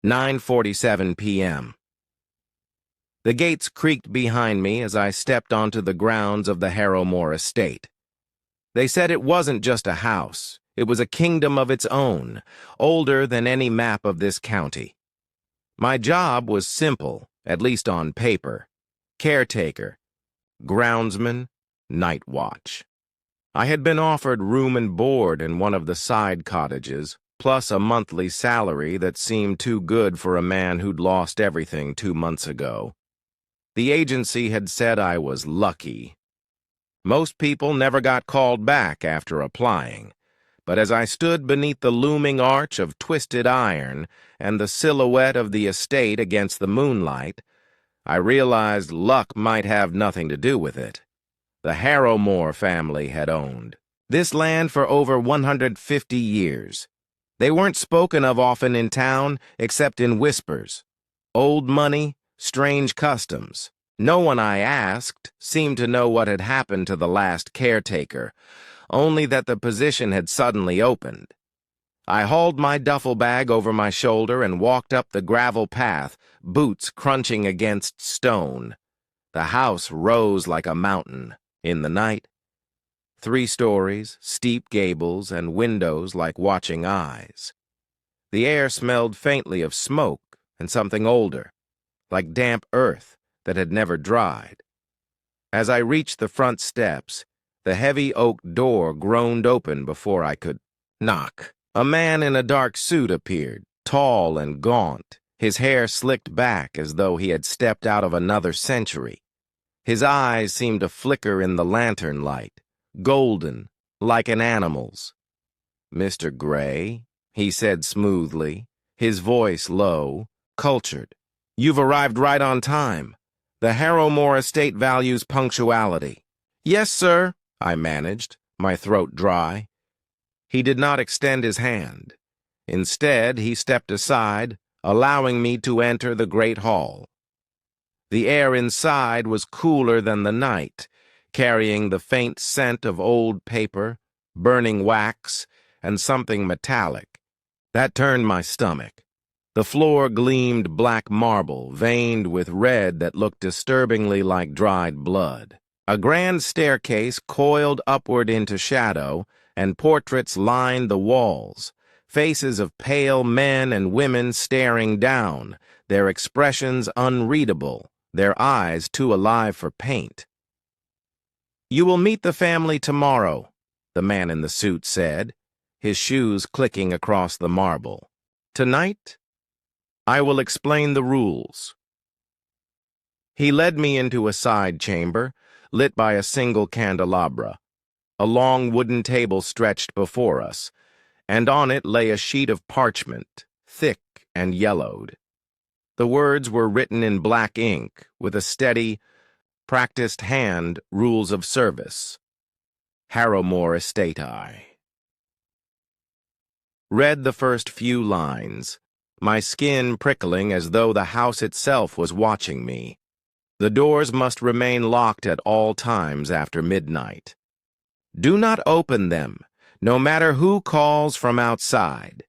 9:47 p.m. The gates creaked behind me as I stepped onto the grounds of the Harrowmore Estate. They said it wasn't just a house, it was a kingdom of its own, older than any map of this county. My job was simple, at least on paper. Caretaker, groundsman, night watch. I had been offered room and board in one of the side cottages, plus a monthly salary that seemed too good for a man who'd lost everything 2 months ago. The agency had said I was lucky. Most people never got called back after applying, but as I stood beneath the looming arch of twisted iron and the silhouette of the estate against the moonlight, I realized luck might have nothing to do with it. The Harrowmore family had owned this land for over 150 years. They weren't spoken of often in town except in whispers. Old money, strange customs. No one I asked seemed to know what had happened to the last caretaker, only that the position had suddenly opened. I hauled my duffel bag over my shoulder and walked up the gravel path, boots crunching against stone. The house rose like a mountain in the night. 3 stories, steep gables, and windows like watching eyes. The air smelled faintly of smoke and something older, like damp earth that had never dried. As I reached the front steps, the heavy oak door groaned open before I could knock. A man in a dark suit appeared, tall and gaunt, his hair slicked back as though he had stepped out of another century. His eyes seemed to flicker in the lantern light, golden, like an animal's. "Mr. Gray," he said smoothly, his voice low, cultured. "You've arrived right on time. The Harrowmore Estate values punctuality." "Yes, sir," I managed, my throat dry. He did not extend his hand. Instead, he stepped aside, allowing me to enter the great hall. The air inside was cooler than the night, carrying the faint scent of old paper, burning wax, and something metallic. That turned my stomach. The floor gleamed black marble, veined with red that looked disturbingly like dried blood. A grand staircase coiled upward into shadow, and portraits lined the walls, faces of pale men and women staring down, their expressions unreadable, their eyes too alive for paint. "You will meet the family tomorrow," the man in the suit said, his shoes clicking across the marble. "Tonight, I will explain the rules." He led me into a side chamber, lit by a single candelabra. A long wooden table stretched before us, and on it lay a sheet of parchment, thick and yellowed. The words were written in black ink, with a steady, practiced hand rules of service. Harrowmore Estate. I read the first few lines, my skin prickling as though the house itself was watching me. The doors must remain locked at all times after midnight. Do not open them, no matter who calls from outside.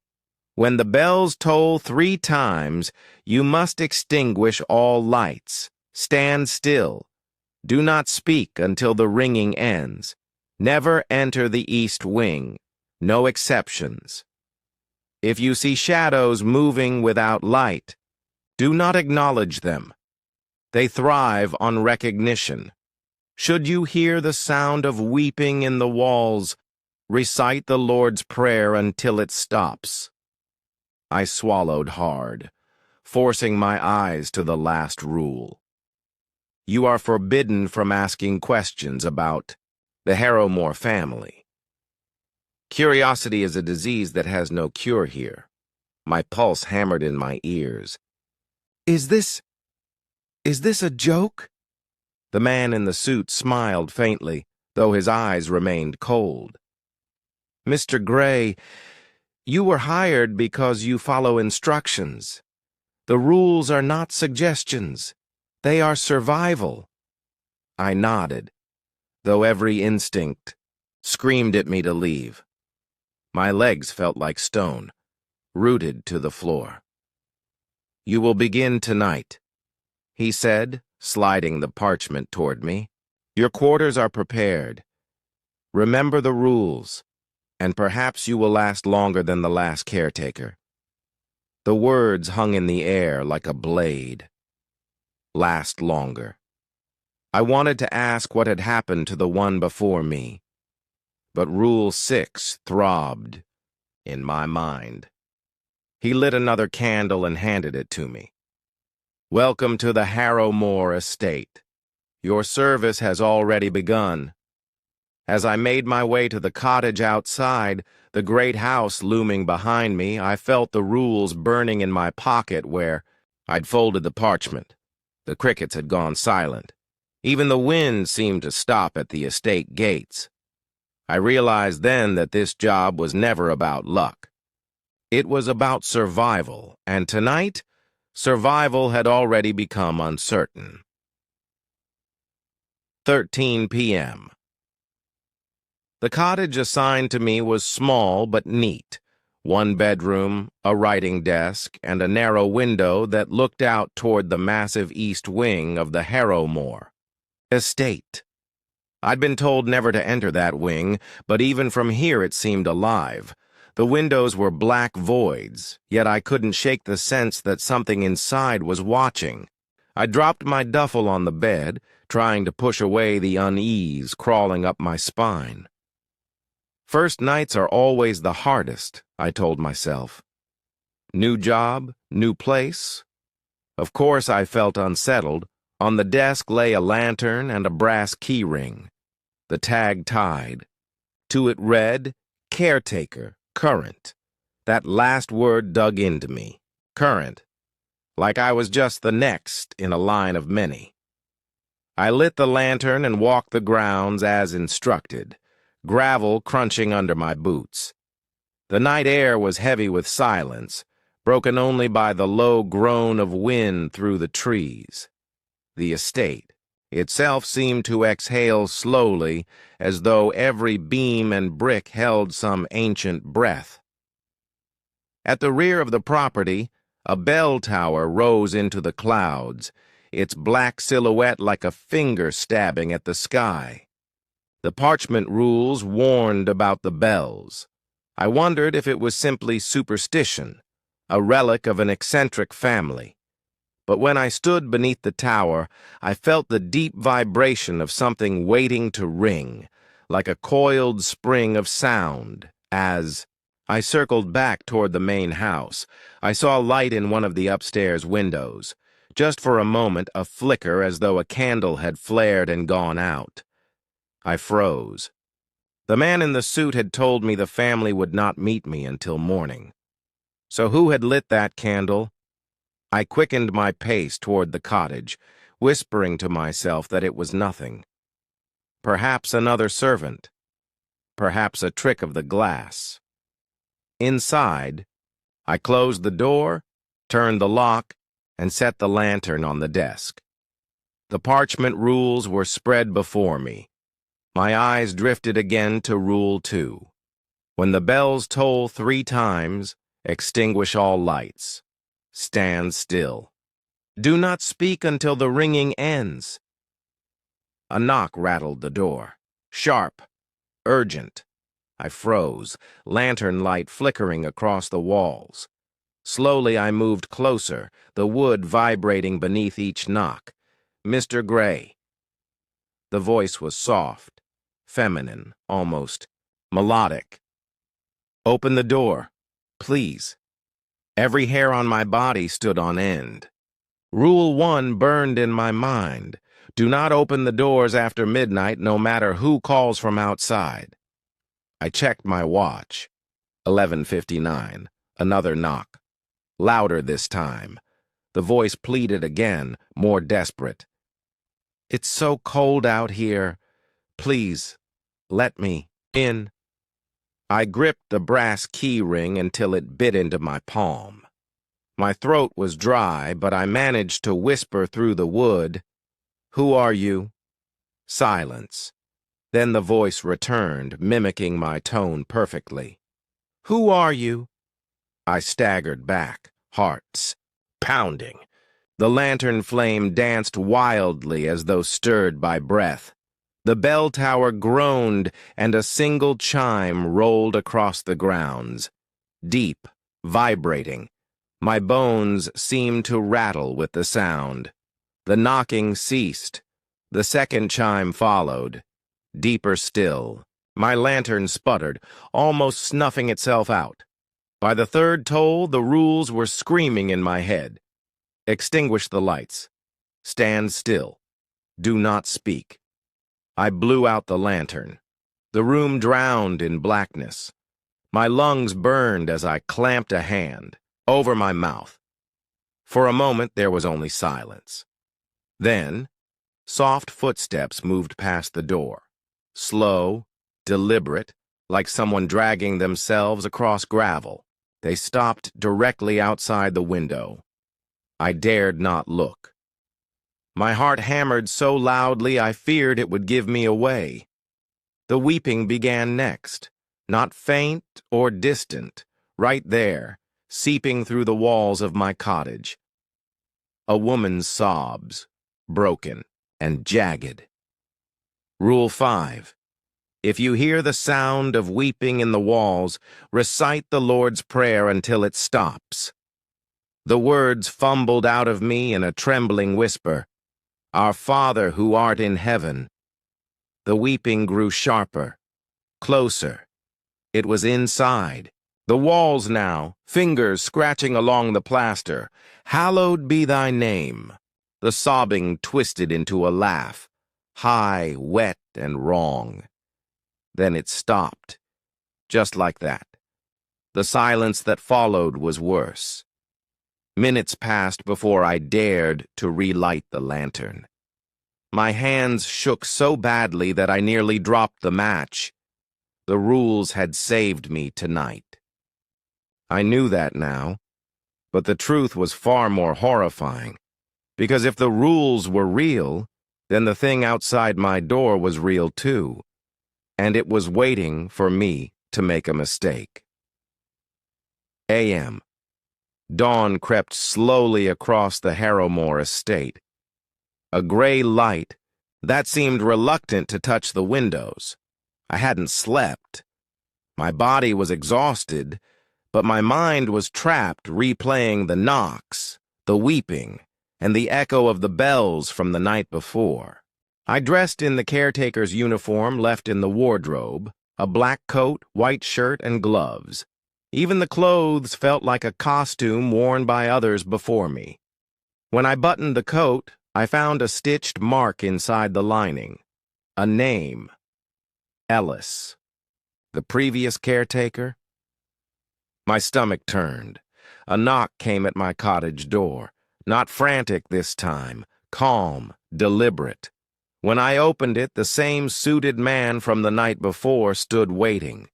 When the bells toll 3 times, you must extinguish all lights. Stand still. Do not speak until the ringing ends. Never enter the east wing. No exceptions. If you see shadows moving without light, do not acknowledge them. They thrive on recognition. Should you hear the sound of weeping in the walls, recite the Lord's Prayer until it stops. I swallowed hard, forcing my eyes to the last rule. You are forbidden from asking questions about the Harrowmore family. Curiosity is a disease that has no cure here. My pulse hammered in my ears. Is this a joke?" The man in the suit smiled faintly, though his eyes remained cold. "Mr. Gray, you were hired because you follow instructions. The rules are not suggestions. They are survival." I nodded, though every instinct screamed at me to leave. My legs felt like stone, rooted to the floor. "You will begin tonight," he said, sliding the parchment toward me. "Your quarters are prepared. Remember the rules, and perhaps you will last longer than the last caretaker." The words hung in the air like a blade. Last longer. I wanted to ask what had happened to the one before me, but Rule 6 throbbed in my mind. He lit another candle and handed it to me. "Welcome to the Harrowmore Estate. Your service has already begun." As I made my way to the cottage outside, the great house looming behind me, I felt the rules burning in my pocket where I'd folded the parchment. The crickets had gone silent. Even the wind seemed to stop at the estate gates. I realized then that this job was never about luck. It was about survival, and tonight, survival had already become uncertain. 13 p.m. The cottage assigned to me was small but neat. One bedroom, a writing desk, and a narrow window that looked out toward the massive east wing of the Harrowmore Estate. I'd been told never to enter that wing, but even from here it seemed alive. The windows were black voids, yet I couldn't shake the sense that something inside was watching. I dropped my duffel on the bed, trying to push away the unease crawling up my spine. First nights are always the hardest, I told myself. New job, new place. Of course I felt unsettled. On the desk lay a lantern and a brass key ring. The tag tied. To it read, "Caretaker, current." That last word dug into me. Current. Like I was just the next in a line of many. I lit the lantern and walked the grounds as instructed, gravel crunching under my boots. The night air was heavy with silence, broken only by the low groan of wind through the trees. The estate itself seemed to exhale slowly, as though every beam and brick held some ancient breath. At the rear of the property, a bell tower rose into the clouds, its black silhouette like a finger stabbing at the sky. The parchment rules warned about the bells. I wondered if it was simply superstition, a relic of an eccentric family. But when I stood beneath the tower, I felt the deep vibration of something waiting to ring, like a coiled spring of sound, as I circled back toward the main house. I saw light in one of the upstairs windows. Just for a moment, a flicker as though a candle had flared and gone out. I froze. The man in the suit had told me the family would not meet me until morning. So who had lit that candle? I quickened my pace toward the cottage, whispering to myself that it was nothing. Perhaps another servant. Perhaps a trick of the glass. Inside, I closed the door, turned the lock, and set the lantern on the desk. The parchment rules were spread before me. My eyes drifted again to Rule 2. When the bells toll 3 times, extinguish all lights. Stand still. Do not speak until the ringing ends. A knock rattled the door. Sharp. Urgent. I froze, lantern light flickering across the walls. Slowly I moved closer, the wood vibrating beneath each knock. "Mr. Gray." The voice was soft, feminine, almost melodic. "Open the door, please." Every hair on my body stood on end. Rule 1 burned in my mind. Do not open the doors after midnight, no matter who calls from outside. I checked my watch. 11:59. Another knock. Louder this time. The voice pleaded again, more desperate. "It's so cold out here. Please, let me in." I gripped the brass key ring until it bit into my palm. My throat was dry, but I managed to whisper through the wood, "Who are you?" Silence. Then the voice returned, mimicking my tone perfectly. "Who are you?" I staggered back, hearts pounding. The lantern flame danced wildly as though stirred by breath. The bell tower groaned, and a single chime rolled across the grounds. Deep, vibrating. My bones seemed to rattle with the sound. The knocking ceased. The second chime followed. Deeper still. My lantern sputtered, almost snuffing itself out. By the third toll, the rules were screaming in my head. Extinguish the lights. Stand still. Do not speak. I blew out the lantern. The room drowned in blackness. My lungs burned as I clamped a hand over my mouth. For a moment, there was only silence. Then, soft footsteps moved past the door. Slow, deliberate, like someone dragging themselves across gravel. They stopped directly outside the window. I dared not look. My heart hammered so loudly I feared it would give me away. The weeping began next, not faint or distant, right there, seeping through the walls of my cottage. A woman's sobs, broken and jagged. Rule 5. If you hear the sound of weeping in the walls, recite the Lord's Prayer until it stops. The words fumbled out of me in a trembling whisper. Our Father who art in heaven. The weeping grew sharper, closer. It was inside. The walls now, fingers scratching along the plaster. Hallowed be thy name. The sobbing twisted into a laugh, high, wet, and wrong. Then it stopped, just like that. The silence that followed was worse. Minutes passed before I dared to relight the lantern. My hands shook so badly that I nearly dropped the match. The rules had saved me tonight. I knew that now, but the truth was far more horrifying, because if the rules were real, then the thing outside my door was real too, and it was waiting for me to make a mistake. A.M. Dawn crept slowly across the Harrowmore Estate. A gray light that seemed reluctant to touch the windows. I hadn't slept. My body was exhausted, but my mind was trapped replaying the knocks, the weeping, and the echo of the bells from the night before. I dressed in the caretaker's uniform left in the wardrobe, a black coat, white shirt, and gloves. Even the clothes felt like a costume worn by others before me. When I buttoned the coat, I found a stitched mark inside the lining. A name. Ellis. The previous caretaker? My stomach turned. A knock came at my cottage door. Not frantic this time. Calm, deliberate. When I opened it, the same suited man from the night before stood waiting.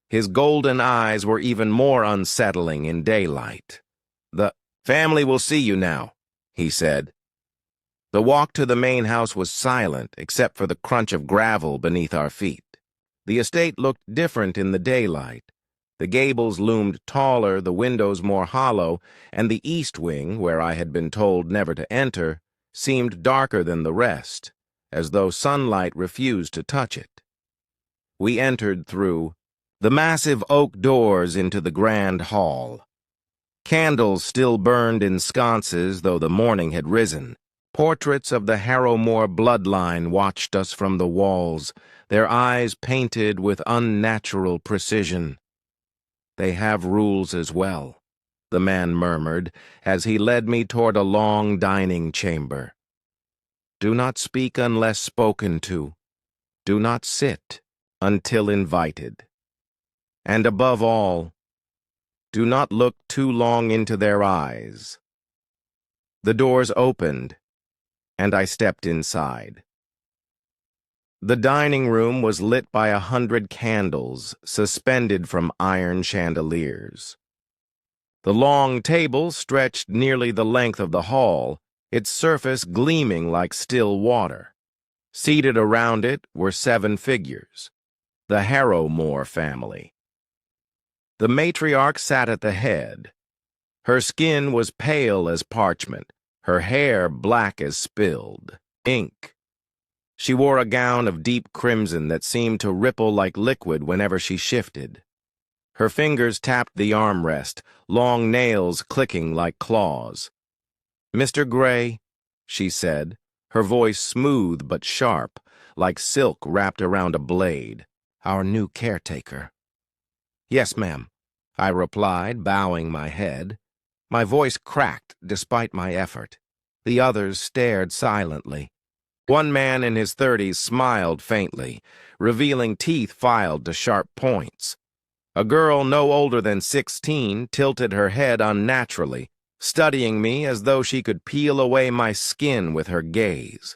His golden eyes were even more unsettling in daylight. "The family will see you now," he said. The walk to the main house was silent, except for the crunch of gravel beneath our feet. The estate looked different in the daylight. The gables loomed taller, the windows more hollow, and the east wing, where I had been told never to enter, seemed darker than the rest, as though sunlight refused to touch it. We entered through the massive oak doors into the grand hall. Candles still burned in sconces, though the morning had risen. Portraits of the Harrowmore bloodline watched us from the walls, their eyes painted with unnatural precision. "They have rules as well," the man murmured as he led me toward a long dining chamber. "Do not speak unless spoken to. Do not sit until invited. And above all, do not look too long into their eyes." The doors opened, and I stepped inside. The dining room was lit by 100 candles suspended from iron chandeliers. The long table stretched nearly the length of the hall, its surface gleaming like still water. Seated around it were 7 figures, the Harrowmore family. The matriarch sat at the head, Her skin was pale as parchment, her hair black as spilled ink. She wore a gown of deep crimson that seemed to ripple like liquid whenever she shifted. Her fingers tapped the armrest, long nails clicking like claws. "Mr. Gray," she said, her voice smooth but sharp, like silk wrapped around a blade. "Our new caretaker." "Yes, ma'am," I replied, bowing my head. My voice cracked despite my effort. The others stared silently. One man in his 30s smiled faintly, revealing teeth filed to sharp points. A girl no older than 16 tilted her head unnaturally, studying me as though she could peel away my skin with her gaze.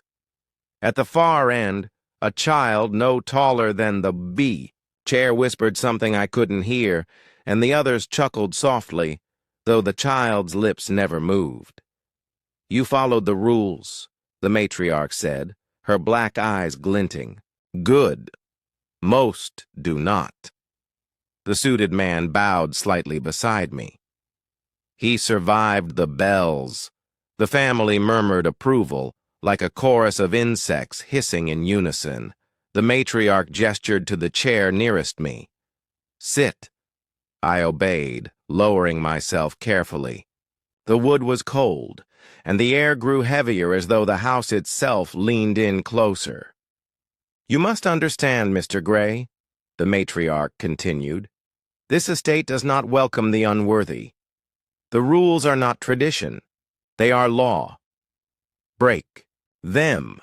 At the far end, a child no taller than the chair whispered something I couldn't hear, and the others chuckled softly, though the child's lips never moved. "You followed the rules," the matriarch said, her black eyes glinting. "Good. Most do not." The suited man bowed slightly beside me. "He survived the bells." The family murmured approval, like a chorus of insects hissing in unison. The matriarch gestured to the chair nearest me. "Sit." I obeyed, lowering myself carefully. The wood was cold, and the air grew heavier as though the house itself leaned in closer. "You must understand, Mr. Gray," the matriarch continued. "This estate does not welcome the unworthy. The rules are not tradition. They are law. Break them,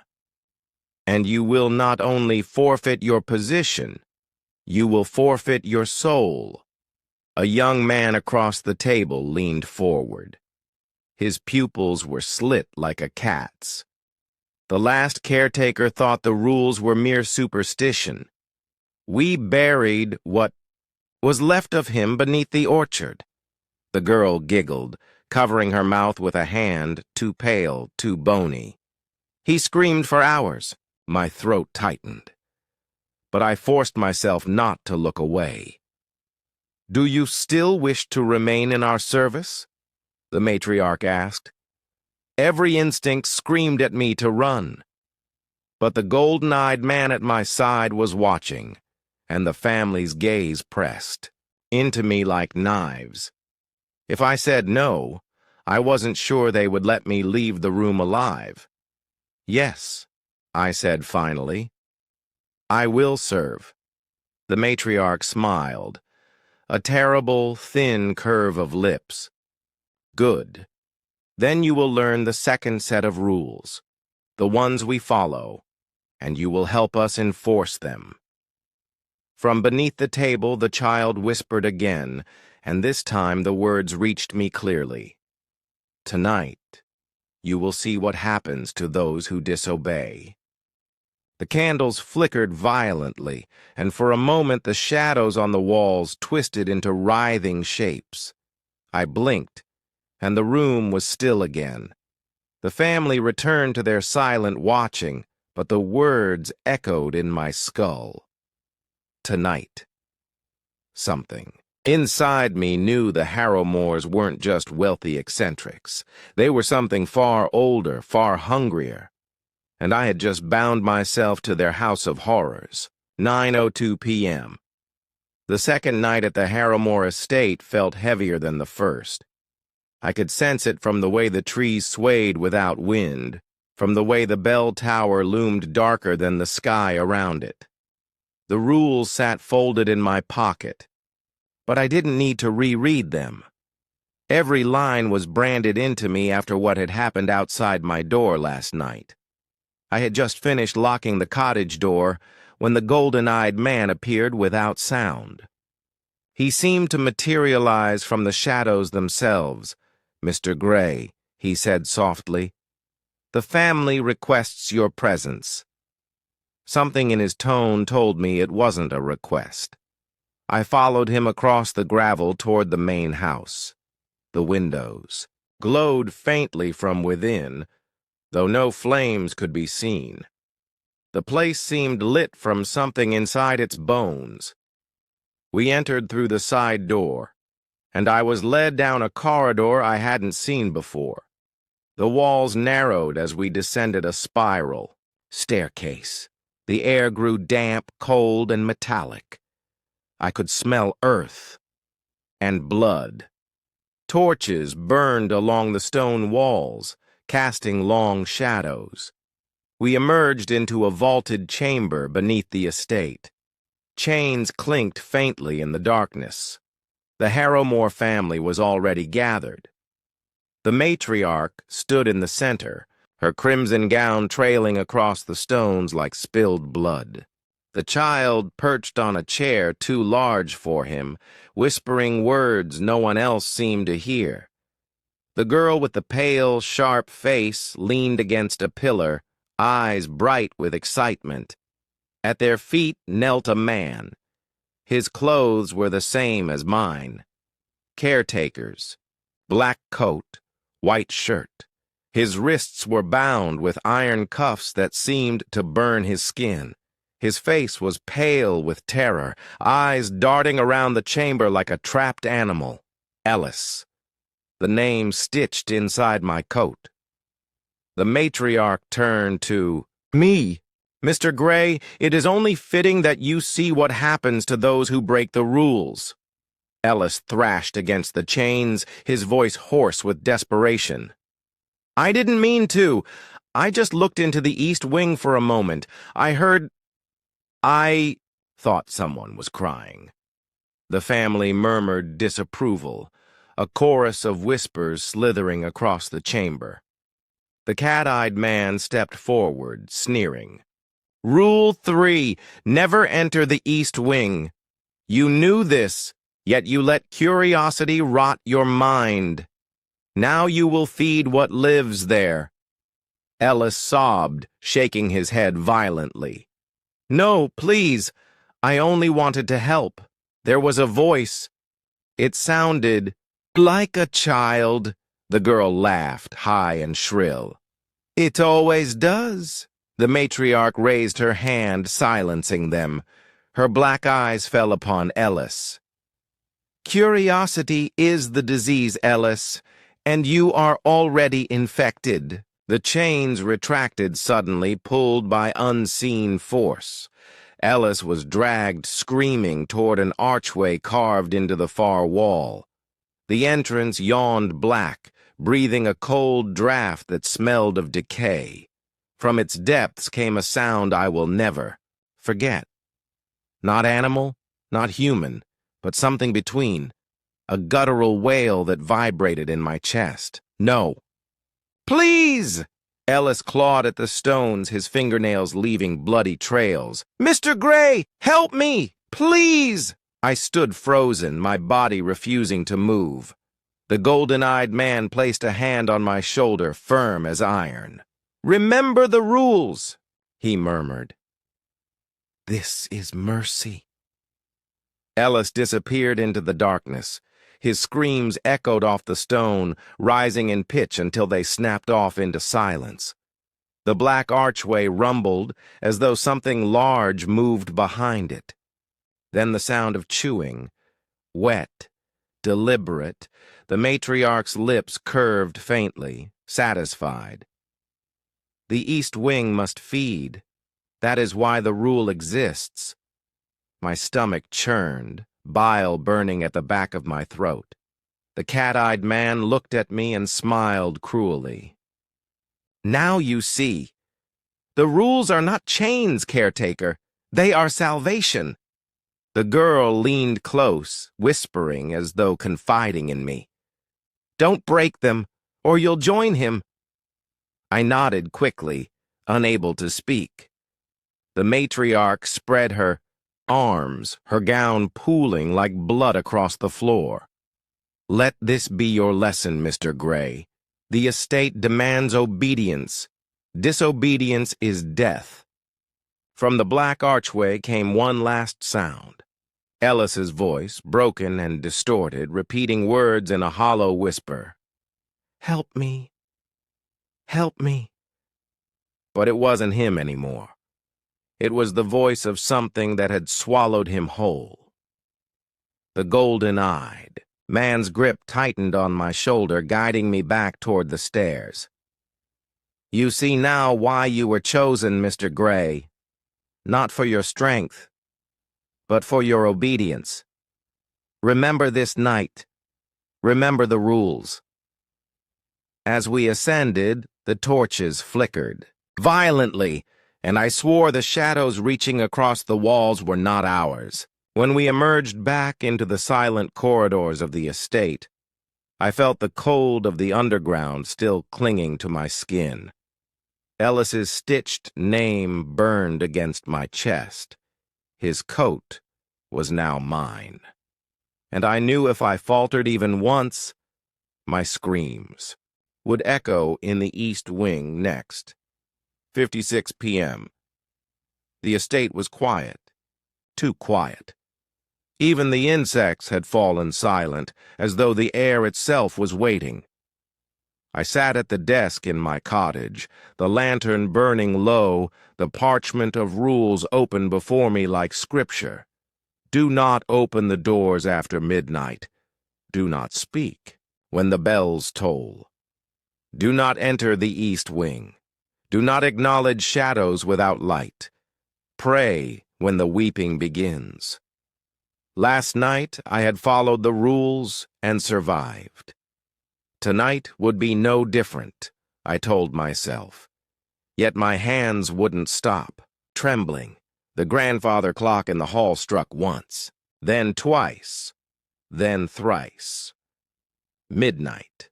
and you will not only forfeit your position, you will forfeit your soul." A young man across the table leaned forward. His pupils were slit like a cat's. The last caretaker thought the rules were mere superstition. "We buried what was left of him beneath the orchard." The girl giggled, covering her mouth with a hand, too pale, too bony. "He screamed for hours." My throat tightened. But I forced myself not to look away. "Do you still wish to remain in our service?" the matriarch asked. Every instinct screamed at me to run. But the golden-eyed man at my side was watching, and the family's gaze pressed into me like knives. If I said no, I wasn't sure they would let me leave the room alive. "Yes," I said finally. "I will serve." The matriarch smiled, a terrible, thin curve of lips. "Good. Then you will learn the second set of rules, the ones we follow, and you will help us enforce them." From beneath the table the child whispered again, and this time the words reached me clearly. "Tonight, you will see what happens to those who disobey." The candles flickered violently, and for a moment the shadows on the walls twisted into writhing shapes. I blinked, and the room was still again. The family returned to their silent watching, but the words echoed in my skull. Tonight. Something inside me knew the Harrowmores weren't just wealthy eccentrics. They were something far older, far hungrier. And I had just bound myself to their house of horrors. 9:02 p.m. The second night at the Harrowmore Estate felt heavier than the first. I could sense it from the way the trees swayed without wind, from the way the bell tower loomed darker than the sky around it. The rules sat folded in my pocket, but I didn't need to reread them. Every line was branded into me after what had happened outside my door last night. I had just finished locking the cottage door when the golden-eyed man appeared without sound. He seemed to materialize from the shadows themselves. "Mr. Gray," he said softly, "the family requests your presence." Something in his tone told me it wasn't a request. I followed him across the gravel toward the main house. The windows glowed faintly from within, though no flames could be seen. The place seemed lit from something inside its bones. We entered through the side door, and I was led down a corridor I hadn't seen before. The walls narrowed as we descended a spiral staircase. The air grew damp, cold, and metallic. I could smell earth and blood. Torches burned along the stone walls, casting long shadows. We emerged into a vaulted chamber beneath the estate. Chains clinked faintly in the darkness. The Harrowmore family was already gathered. The matriarch stood in the center, her crimson gown trailing across the stones like spilled blood. The child perched on a chair too large for him, whispering words no one else seemed to hear. The girl with the pale, sharp face leaned against a pillar, eyes bright with excitement. At their feet knelt a man. His clothes were the same as mine. Caretakers, black coat, white shirt. His wrists were bound with iron cuffs that seemed to burn his skin. His face was pale with terror, eyes darting around the chamber like a trapped animal. Ellis. The name stitched inside my coat. The matriarch turned to me. Mr. Gray, it is only fitting that you see what happens to those who break the rules. Ellis thrashed against the chains, his voice hoarse with desperation. I didn't mean to. I just looked into the east wing for a moment. I thought someone was crying. The family murmured disapproval, a chorus of whispers slithering across the chamber. The cat-eyed man stepped forward, sneering. Rule 3, never enter the east wing. You knew this, yet you let curiosity rot your mind. Now you will feed what lives there. Ellis sobbed, shaking his head violently. No, please. I only wanted to help. There was a voice. It sounded like a child. The girl laughed, high and shrill. It always does. The matriarch raised her hand, silencing them. Her black eyes fell upon Ellis. Curiosity is the disease, Ellis, and you are already infected. The chains retracted suddenly, pulled by unseen force. Ellis was dragged screaming toward an archway carved into the far wall. The entrance yawned black, breathing a cold draft that smelled of decay. From its depths came a sound I will never forget. Not animal, not human, but something between. A guttural wail that vibrated in my chest. No. Please! Ellis clawed at the stones, his fingernails leaving bloody trails. Mr. Gray, help me! Please! I stood frozen, my body refusing to move. The golden-eyed man placed a hand on my shoulder, firm as iron. Remember the rules, he murmured. This is mercy. Ellis disappeared into the darkness. His screams echoed off the stone, rising in pitch until they snapped off into silence. The black archway rumbled as though something large moved behind it. Then the sound of chewing, wet, deliberate. The matriarch's lips curved faintly, satisfied. The east wing must feed. That is why the rule exists. My stomach churned, bile burning at the back of my throat. The cat-eyed man looked at me and smiled cruelly. Now you see. The rules are not chains, caretaker. They are salvation. The girl leaned close, whispering as though confiding in me. Don't break them, or you'll join him. I nodded quickly, unable to speak. The matriarch spread her arms, her gown pooling like blood across the floor. Let this be your lesson, Mr. Gray. The estate demands obedience. Disobedience is death. From the black archway came one last sound. Ellis's voice, broken and distorted, repeating words in a hollow whisper. Help me. Help me. But it wasn't him anymore. It was the voice of something that had swallowed him whole. The golden-eyed, Man's grip tightened on my shoulder, guiding me back toward the stairs. You see now why you were chosen, Mr. Gray. Not for your strength, but for your obedience. Remember this night. Remember the rules. As we ascended, the torches flickered violently, and I swore the shadows reaching across the walls were not ours. When we emerged back into the silent corridors of the estate, I felt the cold of the underground still clinging to my skin. Ellis's stitched name burned against my chest. His coat was now mine. And I knew if I faltered even once, my screams would echo in the East Wing next. 56 p.m. The estate was quiet. Too quiet. Even the insects had fallen silent, as though the air itself was waiting. I sat at the desk in my cottage, the lantern burning low, the parchment of rules open before me like scripture. Do not open the doors after midnight. Do not speak when the bells toll. Do not enter the East Wing. Do not acknowledge shadows without light. Pray when the weeping begins. Last night I had followed the rules and survived. Tonight would be no different, I told myself. Yet my hands wouldn't stop, trembling. The grandfather clock in the hall struck once, then twice, then thrice. Midnight.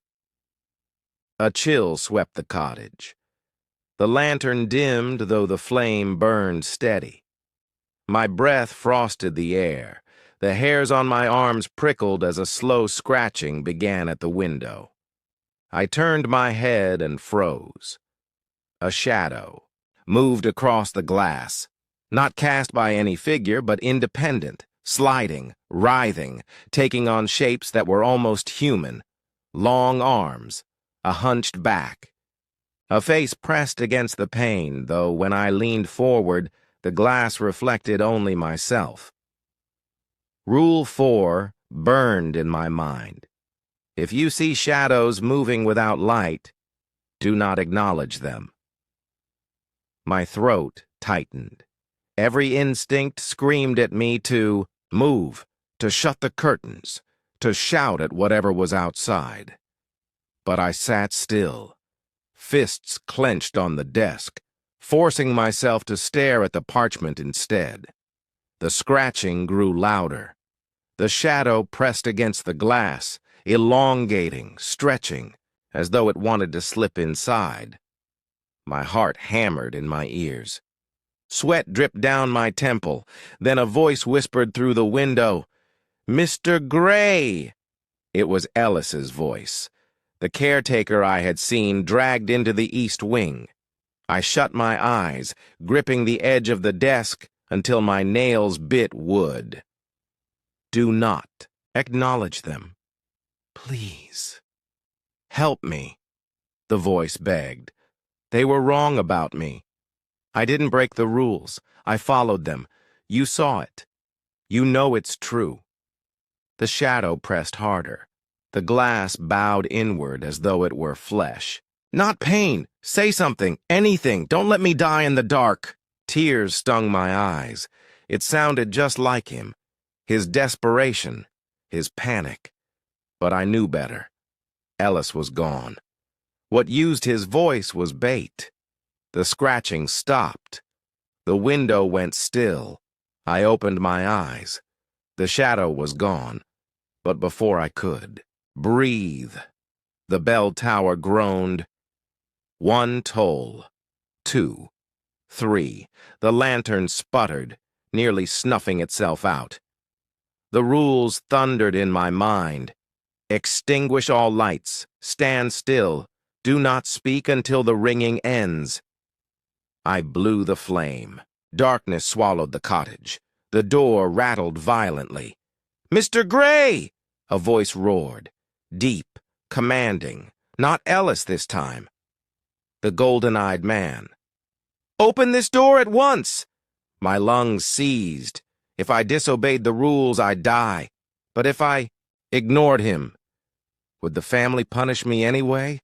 A chill swept the cottage. The lantern dimmed, though the flame burned steady. My breath frosted the air. The hairs on my arms prickled as a slow scratching began at the window. I turned my head and froze. A shadow moved across the glass, not cast by any figure, but independent, sliding, writhing, taking on shapes that were almost human. Long arms, a hunched back. A face pressed against the pane, though when I leaned forward, the glass reflected only myself. Rule 4 burned in my mind. If you see shadows moving without light, do not acknowledge them. My throat tightened. Every instinct screamed at me to move, to shut the curtains, to shout at whatever was outside. But I sat still, fists clenched on the desk, forcing myself to stare at the parchment instead. The scratching grew louder. The shadow pressed against the glass, elongating, stretching, as though it wanted to slip inside. My heart hammered in my ears. Sweat dripped down my temple. Then a voice whispered through the window, "Mr. Gray!" It was Ellis's voice, the caretaker I had seen dragged into the East Wing. I shut my eyes, gripping the edge of the desk until my nails bit wood. Do not acknowledge them. Please. Help me, the voice begged. They were wrong about me. I didn't break the rules. I followed them. You saw it. You know it's true. The shadow pressed harder. The glass bowed inward as though it were flesh. Not pain. Say something. Anything. Don't let me die in the dark. Tears stung my eyes. It sounded just like him. His desperation. His panic. But I knew better. Ellis was gone. What used his voice was bait. The scratching stopped. The window went still. I opened my eyes. The shadow was gone. But before I could breathe, the bell tower groaned. 1 toll. 2. 3. The lantern sputtered, nearly snuffing itself out. The rules thundered in my mind. Extinguish all lights. Stand still. Do not speak until the ringing ends. I blew the flame. Darkness swallowed the cottage. The door rattled violently. "Mr. Gray!" a voice roared. Deep, commanding. Not Ellis this time. The golden-eyed man. "Open this door at once!" My lungs seized. If I disobeyed the rules, I'd die. But if I Ignored him. Would the family punish me anyway?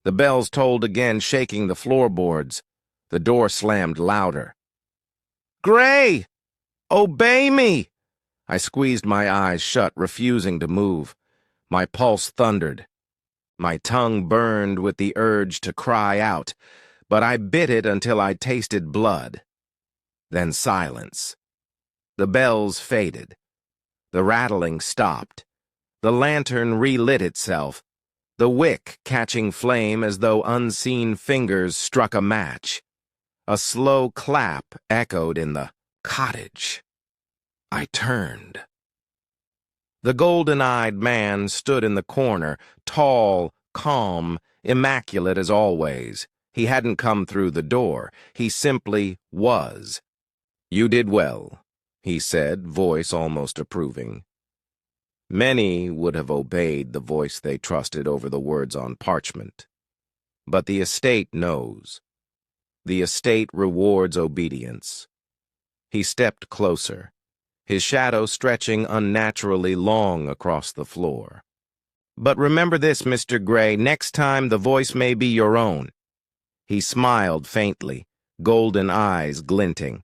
The bells tolled again, shaking the floorboards. The door slammed louder. "Gray! Obey me!" I squeezed my eyes shut, refusing to move. My pulse thundered. My tongue burned with the urge to cry out, but I bit it until I tasted blood. Then silence. The bells faded. The rattling stopped. The lantern relit itself, the wick catching flame as though unseen fingers struck a match. A slow clap echoed in the cottage. I turned. The golden-eyed man stood in the corner, tall, calm, immaculate as always. He hadn't come through the door. He simply was. "You did well," he said, voice almost approving. Many would have obeyed the voice they trusted over the words on parchment. But the estate knows. The estate rewards obedience. He stepped closer, his shadow stretching unnaturally long across the floor. "But remember this, Mr. Gray, next time the voice may be your own." He smiled faintly, golden eyes glinting.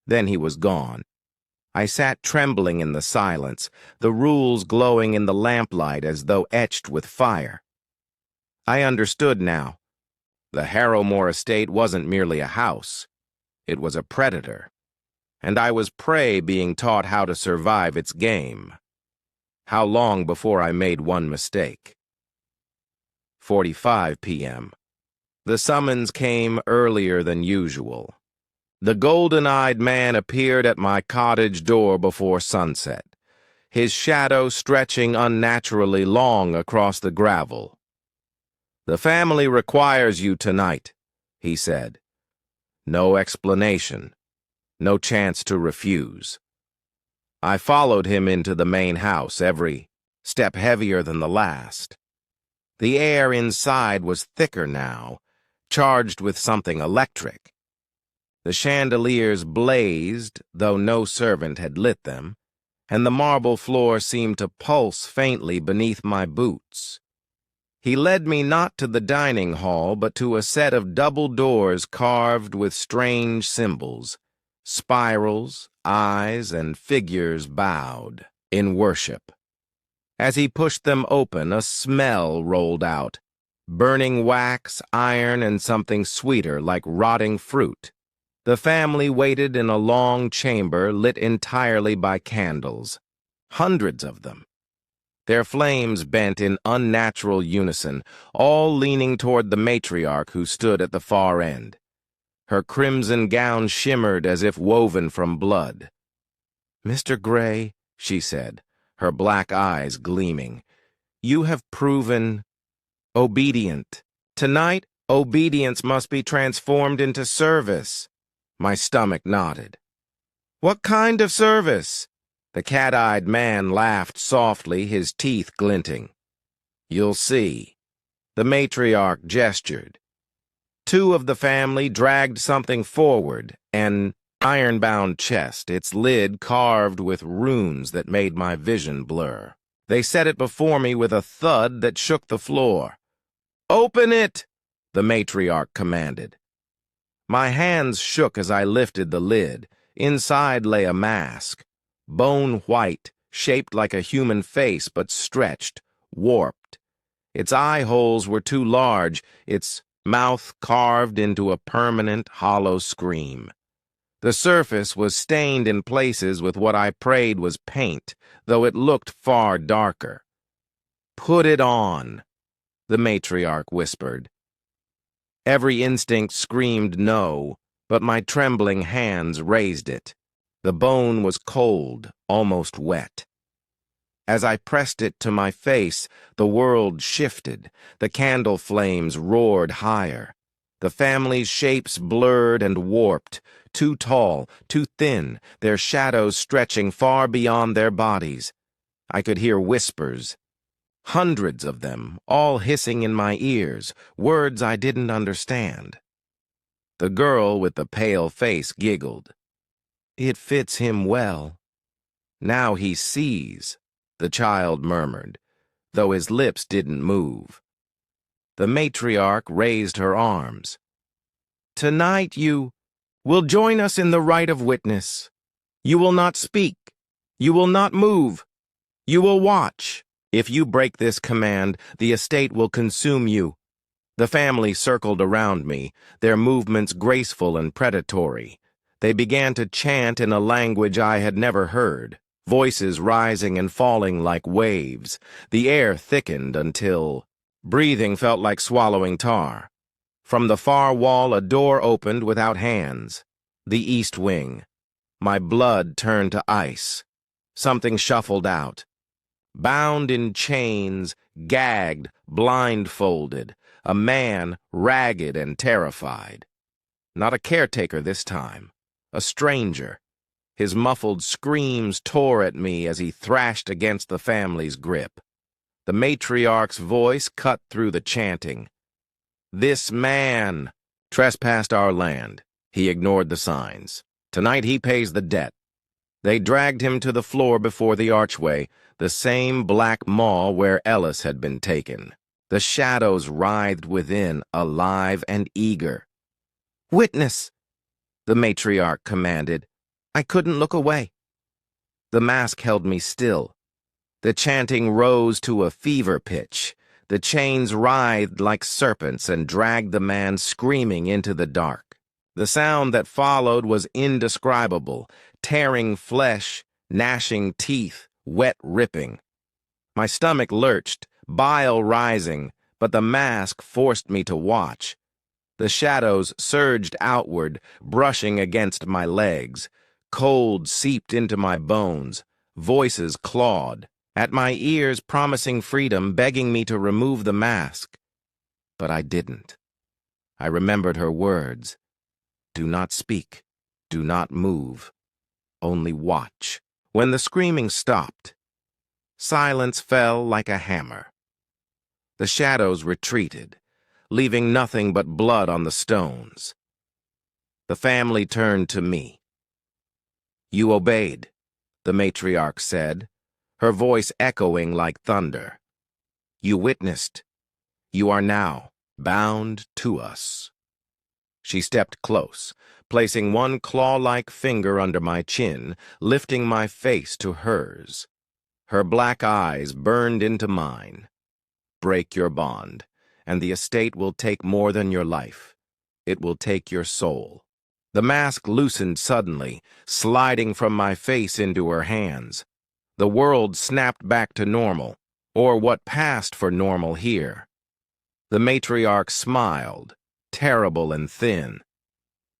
Then he was gone. I sat trembling in the silence, the rules glowing in the lamplight as though etched with fire. I understood now. The Harrowmore Estate wasn't merely a house. It was a predator. And I was prey being taught how to survive its game. How long before I made one mistake? 4:45 p.m. The summons came earlier than usual. The golden-eyed man appeared at my cottage door before sunset, his shadow stretching unnaturally long across the gravel. "The family requires you tonight," he said. No explanation, no chance to refuse. I followed him into the main house, every step heavier than the last. The air inside was thicker now, charged with something electric. The chandeliers blazed, though no servant had lit them, and the marble floor seemed to pulse faintly beneath my boots. He led me not to the dining hall, but to a set of double doors carved with strange symbols, spirals, eyes, and figures bowed in worship. As he pushed them open, a smell rolled out, burning wax, iron, and something sweeter like rotting fruit. The family waited in a long chamber lit entirely by candles, hundreds of them. Their flames bent in unnatural unison, all leaning toward the matriarch who stood at the far end. Her crimson gown shimmered as if woven from blood. "Mr. Gray," she said, her black eyes gleaming, "you have proven obedient. Tonight, obedience must be transformed into service." My stomach nodded. "What kind of service?" The cat-eyed man laughed softly, his teeth glinting. "You'll see." The matriarch gestured. Two of the family dragged something forward, an iron-bound chest, its lid carved with runes that made my vision blur. They set it before me with a thud that shook the floor. "Open it!" the matriarch commanded. My hands shook as I lifted the lid. Inside lay a mask, bone white, shaped like a human face but stretched, warped. Its eye holes were too large, its mouth carved into a permanent, hollow scream. The surface was stained in places with what I prayed was paint, though it looked far darker. "Put it on," the matriarch whispered. Every instinct screamed no, but my trembling hands raised it. The bone was cold, almost wet. As I pressed it to my face, the world shifted. The candle flames roared higher. The family's shapes blurred and warped, too tall, too thin, their shadows stretching far beyond their bodies. I could hear whispers. Hundreds of them, all hissing in my ears, words I didn't understand. The girl with the pale face giggled. "It fits him well. Now he sees." the child murmured, though his lips didn't move. The matriarch raised her arms. Tonight you will join us in the right of witness. You will not speak. You will not move. You will watch. If you break this command, the estate will consume you. The family circled around me, their movements graceful and predatory. They began to chant in a language I had never heard, voices rising and falling like waves. The air thickened until breathing felt like swallowing tar. From the far wall, a door opened without hands. The east wing. My blood turned to ice. Something shuffled out. Bound in chains, gagged, blindfolded, a man ragged and terrified. Not a caretaker this time, a stranger. His muffled screams tore at me as he thrashed against the family's grip. The matriarch's voice cut through the chanting. This man trespassed our land. He ignored the signs. Tonight he pays the debt. They dragged him to the floor before the archway, the same black maw where Ellis had been taken. The shadows writhed within, alive and eager. Witness, the matriarch commanded. I couldn't look away. The mask held me still. The chanting rose to a fever pitch. The chains writhed like serpents and dragged the man screaming into the dark. The sound that followed was indescribable, tearing flesh, gnashing teeth, wet ripping. My stomach lurched, bile rising, but the mask forced me to watch. The shadows surged outward, brushing against my legs. Cold seeped into my bones. Voices clawed at my ears, promising freedom, begging me to remove the mask. But I didn't. I remembered her words. Do not speak. Do not move. Only watch. When the screaming stopped, silence fell like a hammer. The shadows retreated, leaving nothing but blood on the stones. The family turned to me. You obeyed, the matriarch said, her voice echoing like thunder. You witnessed. You are now bound to us. She stepped close, placing one claw-like finger under my chin, lifting my face to hers. Her black eyes burned into mine. Break your bond, and the estate will take more than your life. It will take your soul. The mask loosened suddenly, sliding from my face into her hands. The world snapped back to normal, or what passed for normal here. The matriarch smiled, terrible and thin.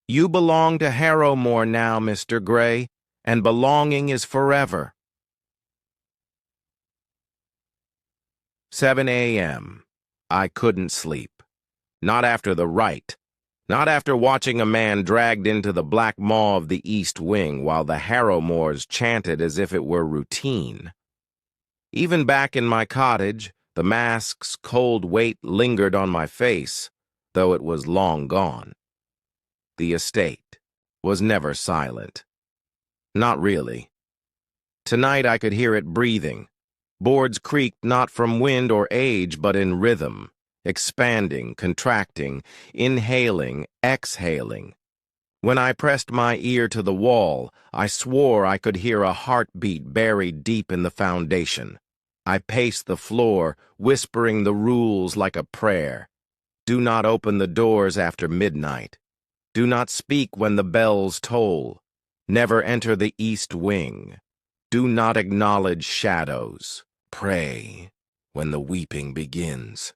You belong to Harrowmore now, Mr. Gray, and belonging is forever. 7 a.m. I couldn't sleep. Not after the rite. Not after watching a man dragged into the black maw of the East Wing while the Harrowmores chanted as if it were routine. Even back in my cottage, the mask's cold weight lingered on my face, though it was long gone. The estate was never silent. Not really. Tonight I could hear it breathing. Boards creaked not from wind or age, but in rhythm, expanding, contracting, inhaling, exhaling. When I pressed my ear to the wall, I swore I could hear a heartbeat buried deep in the foundation. I paced the floor, whispering the rules like a prayer. Do not open the doors after midnight. Do not speak when the bells toll. Never enter the East Wing. Do not acknowledge shadows. Pray when the weeping begins.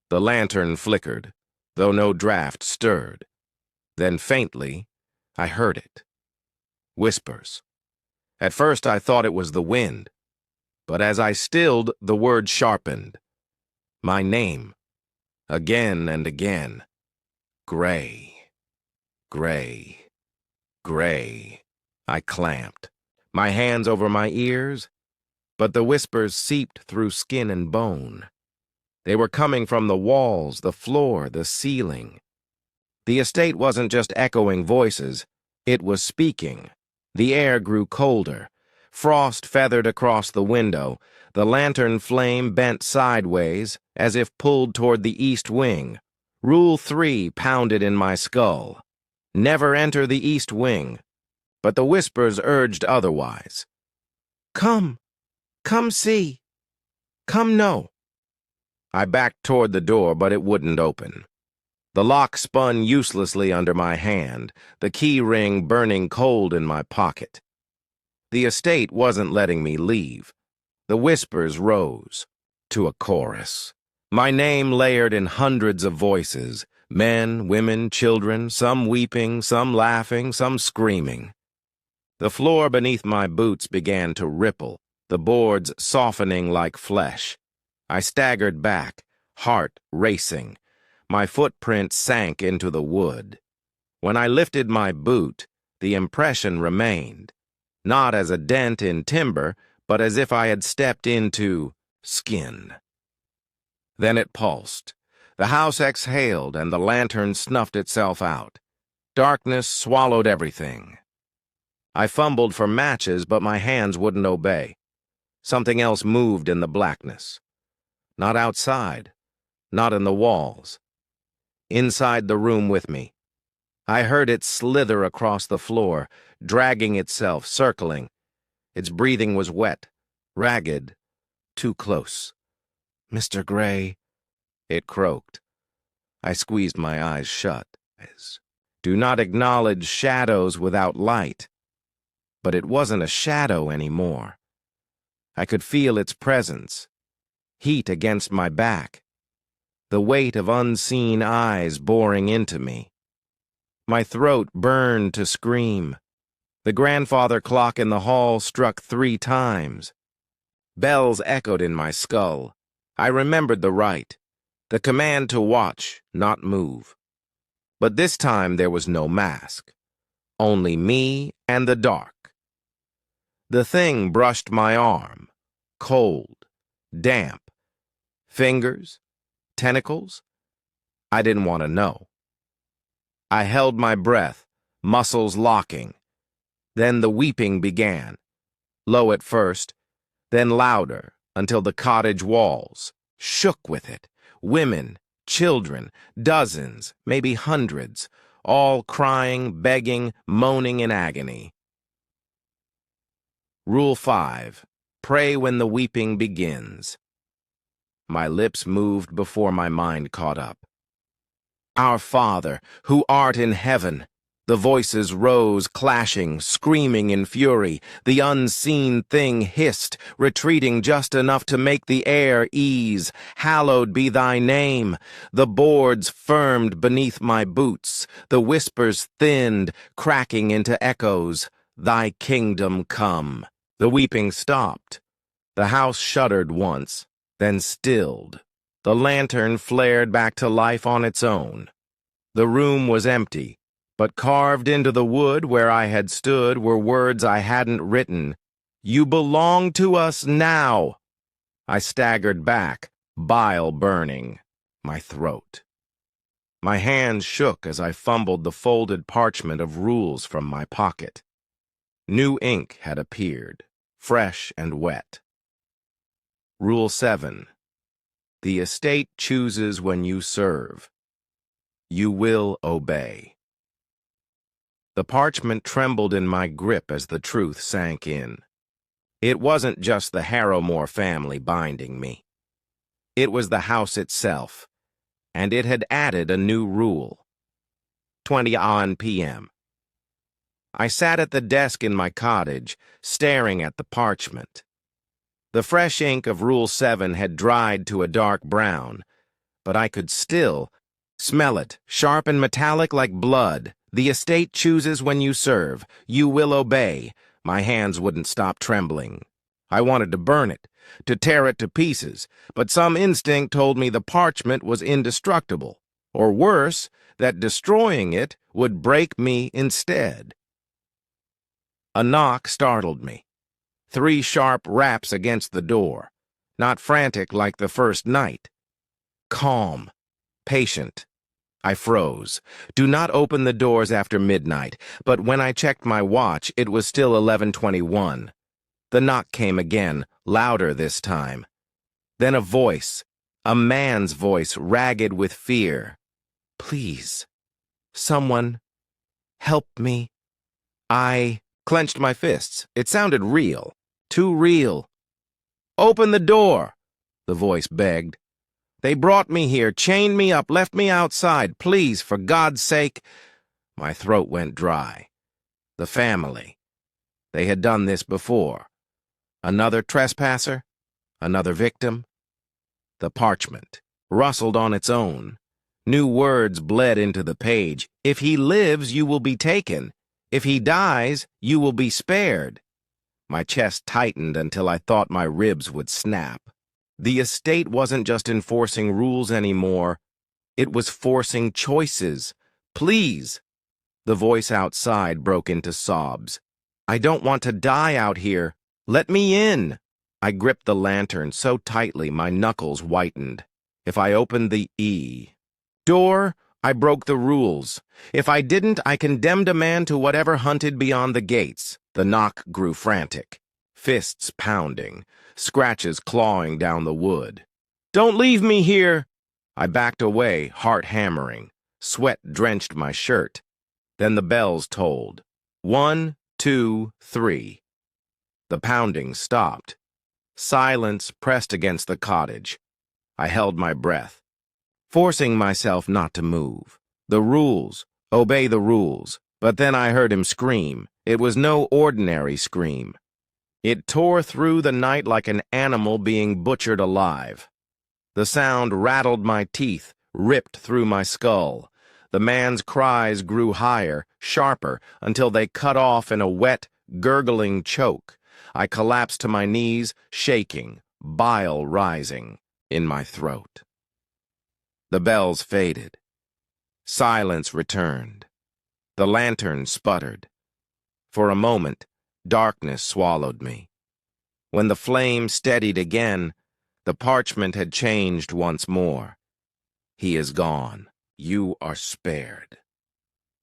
The lantern flickered, though no draft stirred. Then faintly, I heard it. Whispers. At first I thought it was the wind, but as I stilled, the word sharpened. My name. Again and again. Gray. Gray. Gray. I clamped, my hands over my ears, but the whispers seeped through skin and bone. They were coming from the walls, the floor, the ceiling. The estate wasn't just echoing voices, it was speaking. The air grew colder. Frost feathered across the window. The lantern flame bent sideways, as if pulled toward the east wing. Rule 3 pounded in my skull. Never enter the east wing. But the whispers urged otherwise. Come see. Come know. I backed toward the door, but it wouldn't open. The lock spun uselessly under my hand, the key ring burning cold in my pocket. The estate wasn't letting me leave. The whispers rose to a chorus. My name layered in hundreds of voices, men, women, children, some weeping, some laughing, some screaming. The floor beneath my boots began to ripple, the boards softening like flesh. I staggered back, heart racing. My footprint sank into the wood. When I lifted my boot, the impression remained, not as a dent in timber, but as if I had stepped into skin. Then it pulsed. The house exhaled, and the lantern snuffed itself out. Darkness swallowed everything. I fumbled for matches, but my hands wouldn't obey. Something else moved in the blackness. Not outside, not in the walls. Inside the room with me. I heard it slither across the floor, dragging itself, circling. Its breathing was wet, ragged, too close. Mr. Gray, it croaked. I squeezed my eyes shut. Do not acknowledge shadows without light. But it wasn't a shadow anymore. I could feel its presence, heat against my back, the weight of unseen eyes boring into me. My throat burned to scream. The grandfather clock in the hall struck 3 times. Bells echoed in my skull. I remembered the rite, the command to watch, not move. But this time there was no mask, only me and the dark. The thing brushed my arm, cold, damp. Fingers? Tentacles? I didn't want to know. I held my breath, muscles locking. Then the weeping began, low at first, then louder, until the cottage walls shook with it. Women, children, dozens, maybe hundreds, all crying, begging, moaning in agony. Rule 5. Pray when the weeping begins. My lips moved before my mind caught up. Our Father, who art in heaven. The voices rose, clashing, screaming in fury. The unseen thing hissed, retreating just enough to make the air ease. Hallowed be thy name. The boards firmed beneath my boots. The whispers thinned, cracking into echoes. Thy kingdom come. The weeping stopped. The house shuddered once, then stilled. The lantern flared back to life on its own. The room was empty, but carved into the wood where I had stood were words I hadn't written. You belong to us now. I staggered back, bile burning my throat. My hands shook as I fumbled the folded parchment of rules from my pocket. New ink had appeared, fresh and wet. Rule 7. The estate chooses when you serve. You will obey. The parchment trembled in my grip as the truth sank in. It wasn't just the Harrowmore family binding me. It was the house itself, and it had added a new rule. 20 p.m. I sat at the desk in my cottage, staring at the parchment. The fresh ink of Rule 7 had dried to a dark brown, but I could still smell it, sharp and metallic like blood. The estate chooses when you serve. You will obey. My hands wouldn't stop trembling. I wanted to burn it, to tear it to pieces, but some instinct told me the parchment was indestructible, or worse, that destroying it would break me instead. A knock startled me. 3 sharp raps against the door, not frantic like the first night. Calm, patient. I froze. Do not open the doors after midnight, but when I checked my watch, it was still 11:21. The knock came again, louder this time. Then a voice, a man's voice, ragged with fear. "Please, someone, help me." I clenched my fists. It sounded real, too real. "Open the door," the voice begged. "They brought me here, chained me up, left me outside. Please, for God's sake." My throat went dry. The family. They had done this before. Another trespasser? Another victim? The parchment rustled on its own. New words bled into the page. "If he lives, you will be taken. If he dies, you will be spared." My chest tightened until I thought my ribs would snap. The estate wasn't just enforcing rules anymore. It was forcing choices. "Please." The voice outside broke into sobs. "I don't want to die out here. Let me in." I gripped the lantern so tightly my knuckles whitened. If I opened the door, I broke the rules. If I didn't, I condemned a man to whatever hunted beyond the gates. The knock grew frantic. Fists pounding, scratches clawing down the wood. "Don't leave me here!" I backed away, heart hammering. Sweat drenched my shirt. Then the bells tolled. 1, 2, 3. The pounding stopped. Silence pressed against the cottage. I held my breath, forcing myself not to move. The rules. Obey the rules. But then I heard him scream. It was no ordinary scream. It tore through the night like an animal being butchered alive. The sound rattled my teeth, ripped through my skull. The man's cries grew higher, sharper, until they cut off in a wet, gurgling choke. I collapsed to my knees, shaking, bile rising in my throat. The bells faded. Silence returned. The lantern sputtered. For a moment, darkness swallowed me. When the flame steadied again, the parchment had changed once more. "He is gone. You are spared."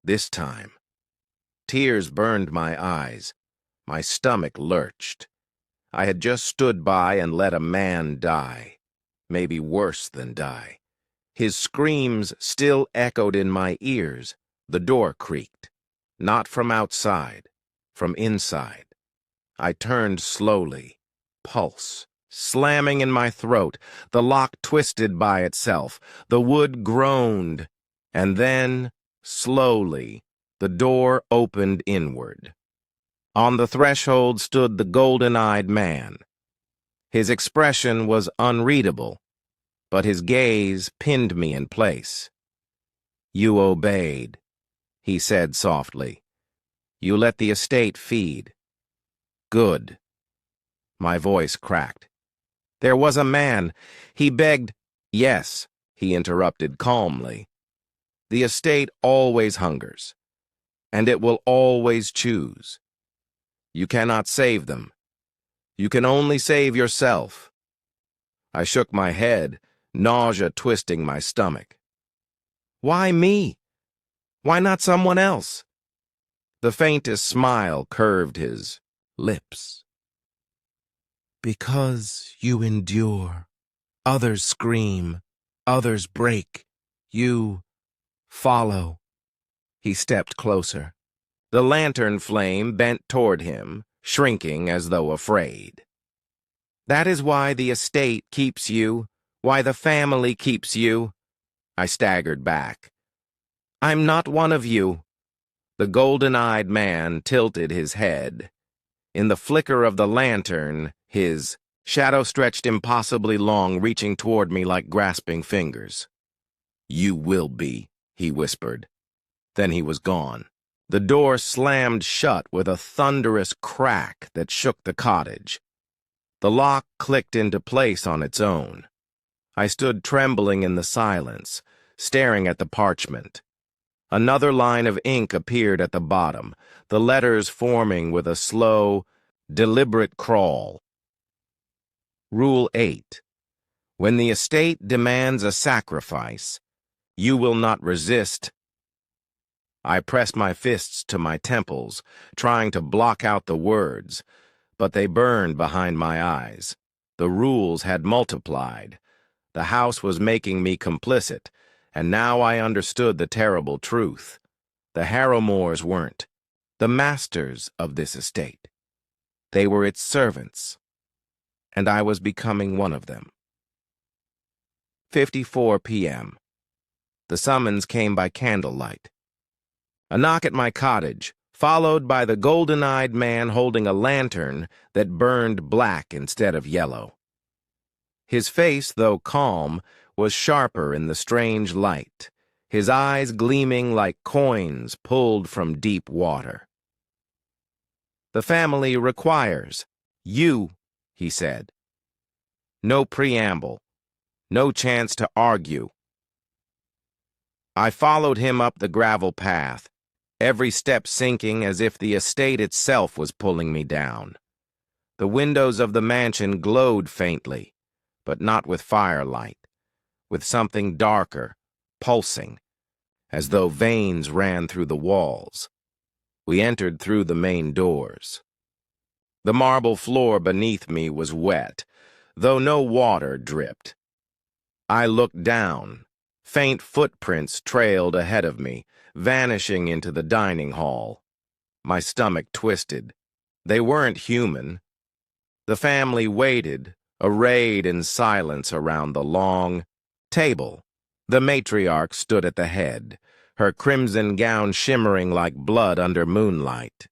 This time, tears burned my eyes. My stomach lurched. I had just stood by and let a man die. Maybe worse than die. His screams still echoed in my ears. The door creaked. Not from outside, from inside. I turned slowly. Pulse slamming in my throat. The lock twisted by itself. The wood groaned. And then, slowly, the door opened inward. On the threshold stood the golden-eyed man. His expression was unreadable, but his gaze pinned me in place. "You obeyed," he said softly. "You let the estate feed. Good." My voice cracked. "There was a man. He begged—" "Yes," he interrupted calmly. "The estate always hungers, and it will always choose. You cannot save them. You can only save yourself." I shook my head, nausea twisting my stomach. "Why me? Why not someone else?" The faintest smile curved his lips. "Because you endure. Others scream. Others break. You follow." He stepped closer. The lantern flame bent toward him, shrinking as though afraid. "That is why the estate keeps you, why the family keeps you." I staggered back. "I'm not one of you." The golden-eyed man tilted his head. In the flicker of the lantern, his shadow stretched impossibly long, reaching toward me like grasping fingers. "You will be," he whispered. Then he was gone. The door slammed shut with a thunderous crack that shook the cottage. The lock clicked into place on its own. I stood trembling in the silence, staring at the parchment. Another line of ink appeared at the bottom, the letters forming with a slow, deliberate crawl. Rule 8. When the estate demands a sacrifice, you will not resist. I pressed my fists to my temples, trying to block out the words, but they burned behind my eyes. The rules had multiplied. The house was making me complicit, and now I understood the terrible truth. The Harrowmores weren't the masters of this estate. They were its servants, and I was becoming one of them. 54 p.m. The summons came by candlelight. A knock at my cottage, followed by the golden-eyed man holding a lantern that burned black instead of yellow. His face, though calm, was sharper in the strange light, his eyes gleaming like coins pulled from deep water. "The family requires you," he said. No preamble, no chance to argue. I followed him up the gravel path, every step sinking as if the estate itself was pulling me down. The windows of the mansion glowed faintly, but not with firelight, with something darker, pulsing, as though veins ran through the walls. We entered through the main doors. The marble floor beneath me was wet, though no water dripped. I looked down. Faint footprints trailed ahead of me, vanishing into the dining hall. My stomach twisted. They weren't human. The family waited, arrayed in silence around the long table. The matriarch stood at the head, her crimson gown shimmering like blood under moonlight.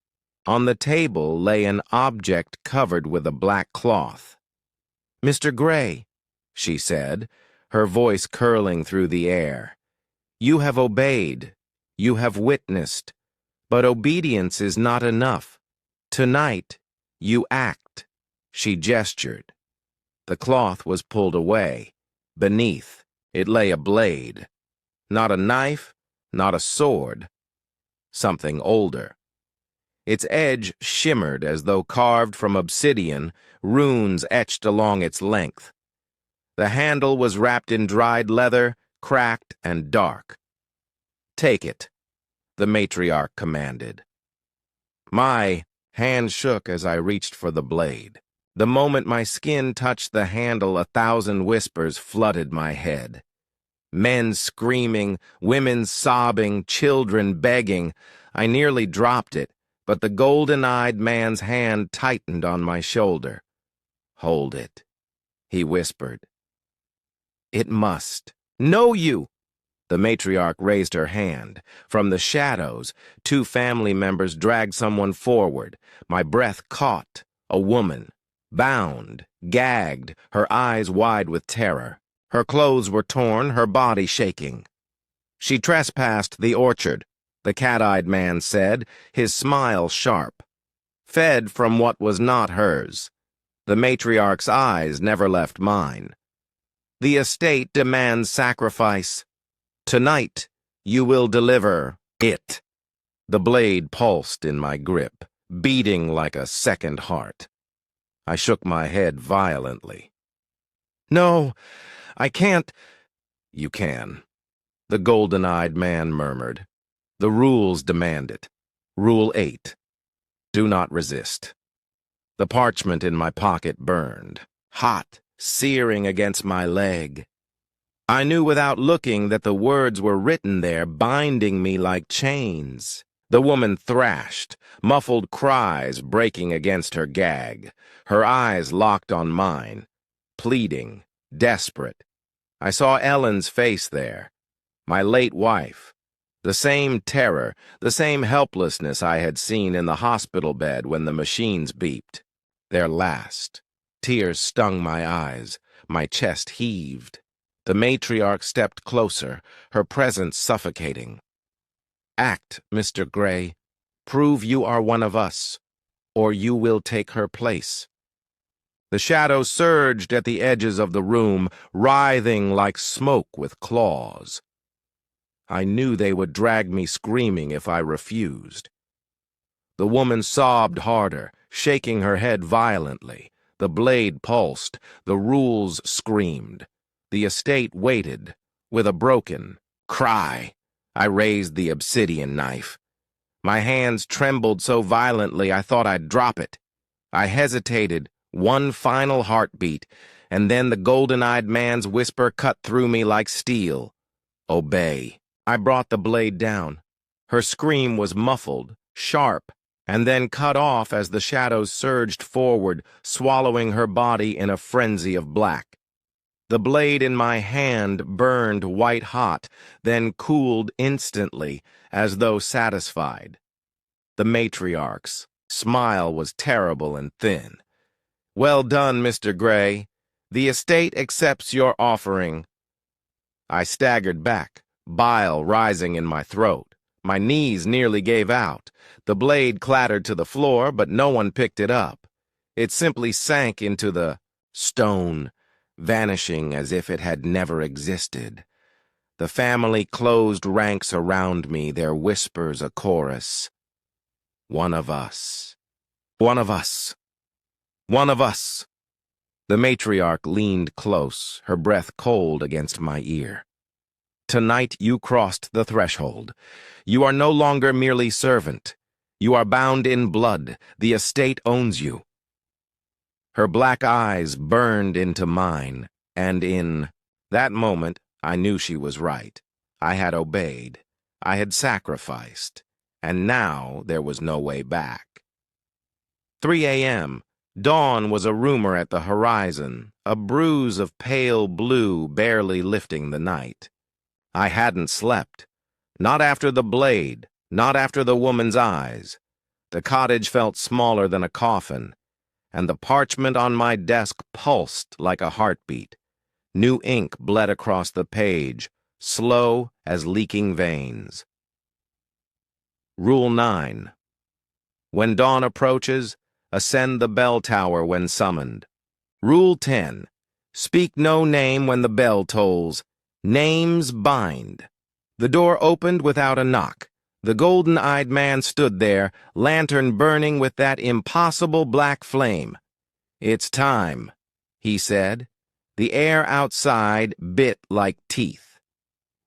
On the table lay an object covered with a black cloth. "Mr. Gray," she said, her voice curling through the air. "You have obeyed. You have witnessed. But obedience is not enough. Tonight, you act." She gestured. The cloth was pulled away. Beneath, it lay a blade. Not a knife, not a sword. Something older. Its edge shimmered as though carved from obsidian, runes etched along its length. The handle was wrapped in dried leather, cracked and dark. "Take it," the matriarch commanded. My hand shook as I reached for the blade. The moment my skin touched the handle, 1,000 whispers flooded my head. Men screaming, women sobbing, children begging. I nearly dropped it, but the golden-eyed man's hand tightened on my shoulder. "Hold it," he whispered. "It must." "No, you!" The matriarch raised her hand. From the shadows, 2 family members dragged someone forward. My breath caught. A woman. Bound, gagged, her eyes wide with terror. Her clothes were torn, her body shaking. "She trespassed the orchard," the cat-eyed man said, his smile sharp. "Fed from what was not hers." The matriarch's eyes never left mine. "The estate demands sacrifice. Tonight, you will deliver it." The blade pulsed in my grip, beating like a second heart. I shook my head violently. "No, I can't." "You can," the golden-eyed man murmured. "The rules demand it. Rule 8. Do not resist." The parchment in my pocket burned, hot, searing against my leg. I knew without looking that the words were written there, binding me like chains. The woman thrashed, muffled cries breaking against her gag, her eyes locked on mine, pleading, desperate. I saw Ellen's face there, my late wife, the same terror, the same helplessness I had seen in the hospital bed when the machines beeped. Their last. Tears stung my eyes, my chest heaved. The matriarch stepped closer, her presence suffocating. "Act, Mr. Gray. Prove you are one of us, or you will take her place." The shadow surged at the edges of the room, writhing like smoke with claws. I knew they would drag me screaming if I refused. The woman sobbed harder, shaking her head violently. The blade pulsed, the rules screamed. The estate waited. With a broken cry, I raised the obsidian knife. My hands trembled so violently I thought I'd drop it. I hesitated, one final heartbeat, and then the golden-eyed man's whisper cut through me like steel. Obey. I brought the blade down. Her scream was muffled, sharp, and then cut off as the shadows surged forward, swallowing her body in a frenzy of black. The blade in my hand burned white-hot, then cooled instantly, as though satisfied. The matriarch's smile was terrible and thin. "Well done, Mr. Gray. The estate accepts your offering." I staggered back, bile rising in my throat. My knees nearly gave out. The blade clattered to the floor, but no one picked it up. It simply sank into the stone, vanishing as if it had never existed. The family closed ranks around me, their whispers a chorus. "One of us. One of us. One of us." The matriarch leaned close, her breath cold against my ear. "Tonight you crossed the threshold. You are no longer merely servant. You are bound in blood. The estate owns you." Her black eyes burned into mine, and in that moment I knew she was right. I had obeyed. I had sacrificed. And now there was no way back. 3 a.m. Dawn was a rumor at the horizon, a bruise of pale blue barely lifting the night. I hadn't slept. Not after the blade, not after the woman's eyes. The cottage felt smaller than a coffin, and the parchment on my desk pulsed like a heartbeat. New ink bled across the page, slow as leaking veins. Rule 9. When dawn approaches, ascend the bell tower when summoned. Rule 10. Speak no name when the bell tolls. Names bind. The door opened without a knock. The golden-eyed man stood there, lantern burning with that impossible black flame. "It's time," he said. The air outside bit like teeth.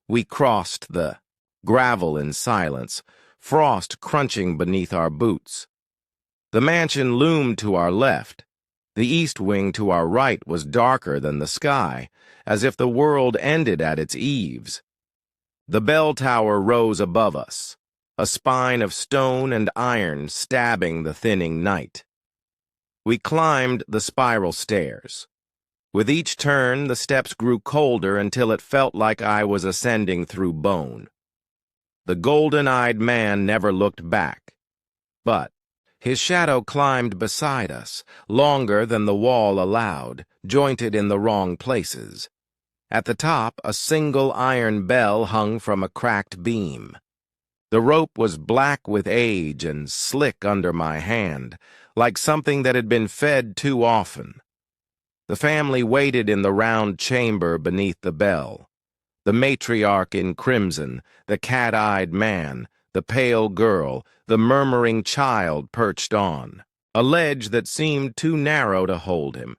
We crossed the gravel in silence, frost crunching beneath our boots. The mansion loomed to our left. The east wing to our right was darker than the sky, as if the world ended at its eaves. The bell tower rose above us, a spine of stone and iron stabbing the thinning night. We climbed the spiral stairs. With each turn, the steps grew colder until it felt like I was ascending through bone. The golden-eyed man never looked back, but his shadow climbed beside us, longer than the wall allowed, jointed in the wrong places. At the top, a single iron bell hung from a cracked beam. The rope was black with age and slick under my hand, like something that had been fed too often. The family waited in the round chamber beneath the bell. The matriarch in crimson, the cat-eyed man, the pale girl, the murmuring child perched on, a ledge that seemed too narrow to hold him.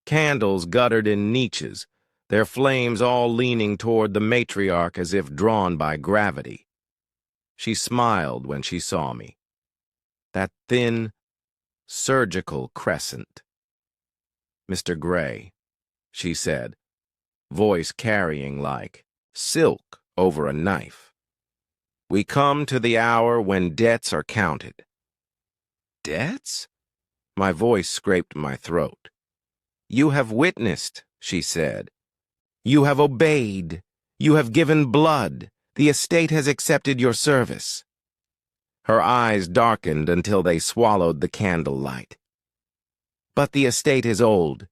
Candles guttered in niches, their flames all leaning toward the matriarch as if drawn by gravity. She smiled when she saw me. That thin, surgical crescent. "Mr. Gray," she said, voice carrying like silk over a knife. "We come to the hour when debts are counted." "Debts?" My voice scraped my throat. "You have witnessed," she said. "You have obeyed. You have given blood. The estate has accepted your service." Her eyes darkened until they swallowed the candlelight. "But the estate is old.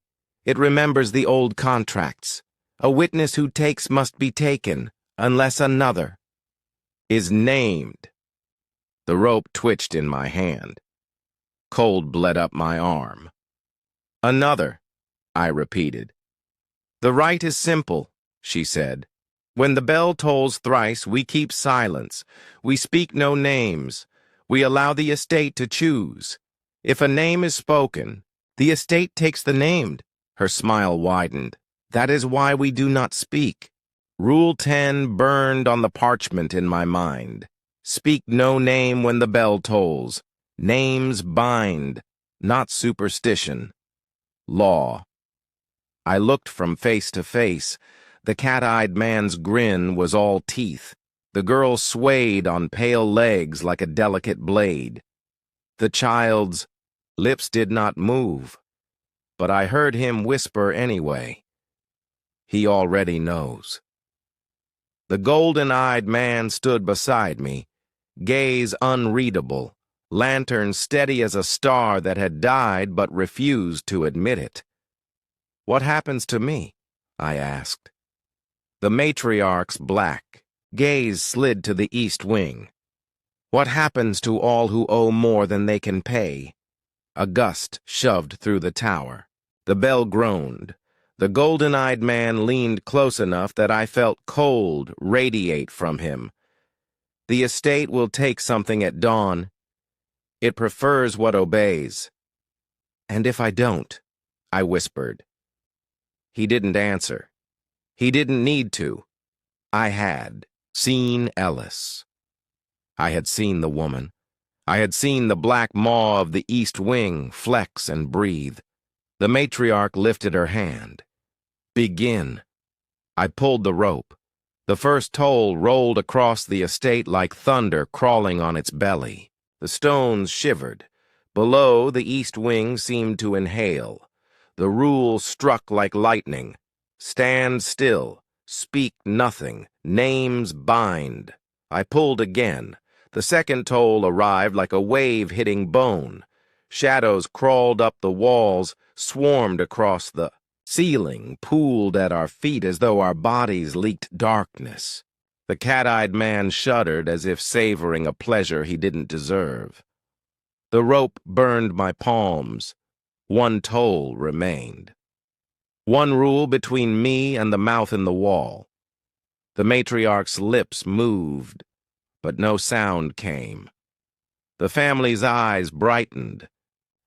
It remembers the old contracts. A witness who takes must be taken, unless another is named." The rope twitched in my hand. Cold bled up my arm. "Another," I repeated. "The rite is simple," she said. "When the bell tolls thrice, we keep silence. We speak no names. We allow the estate to choose. If a name is spoken, the estate takes the named." Her smile widened. "That is why we do not speak." Rule 10 burned on the parchment in my mind. Speak no name when the bell tolls. Names bind. Not superstition. Law. I looked from face to face. The cat-eyed man's grin was all teeth. The girl swayed on pale legs like a delicate blade. The child's lips did not move, but I heard him whisper anyway. He already knows. The golden-eyed man stood beside me, gaze unreadable, lantern steady as a star that had died but refused to admit it. "What happens to me?" I asked. The matriarch's black gaze slid to the east wing. "What happens to all who owe more than they can pay?" A gust shoved through the tower. The bell groaned. The golden-eyed man leaned close enough that I felt cold radiate from him. "The estate will take something at dawn. It prefers what obeys." "And if I don't?" I whispered. He didn't answer. He didn't need to. I had seen Ellis. I had seen the woman. I had seen the black maw of the east wing flex and breathe. The matriarch lifted her hand. "Begin." I pulled the rope. The first toll rolled across the estate like thunder crawling on its belly. The stones shivered. Below, the east wing seemed to inhale. The rule struck like lightning. "Stand still. Speak nothing. Names bind." I pulled again. The second toll arrived like a wave hitting bone. Shadows crawled up the walls, swarmed across the ceiling, pooled at our feet as though our bodies leaked darkness. The cat-eyed man shuddered as if savoring a pleasure he didn't deserve. The rope burned my palms. One toll remained. One rule between me and the mouth in the wall. The matriarch's lips moved, but no sound came. The family's eyes brightened,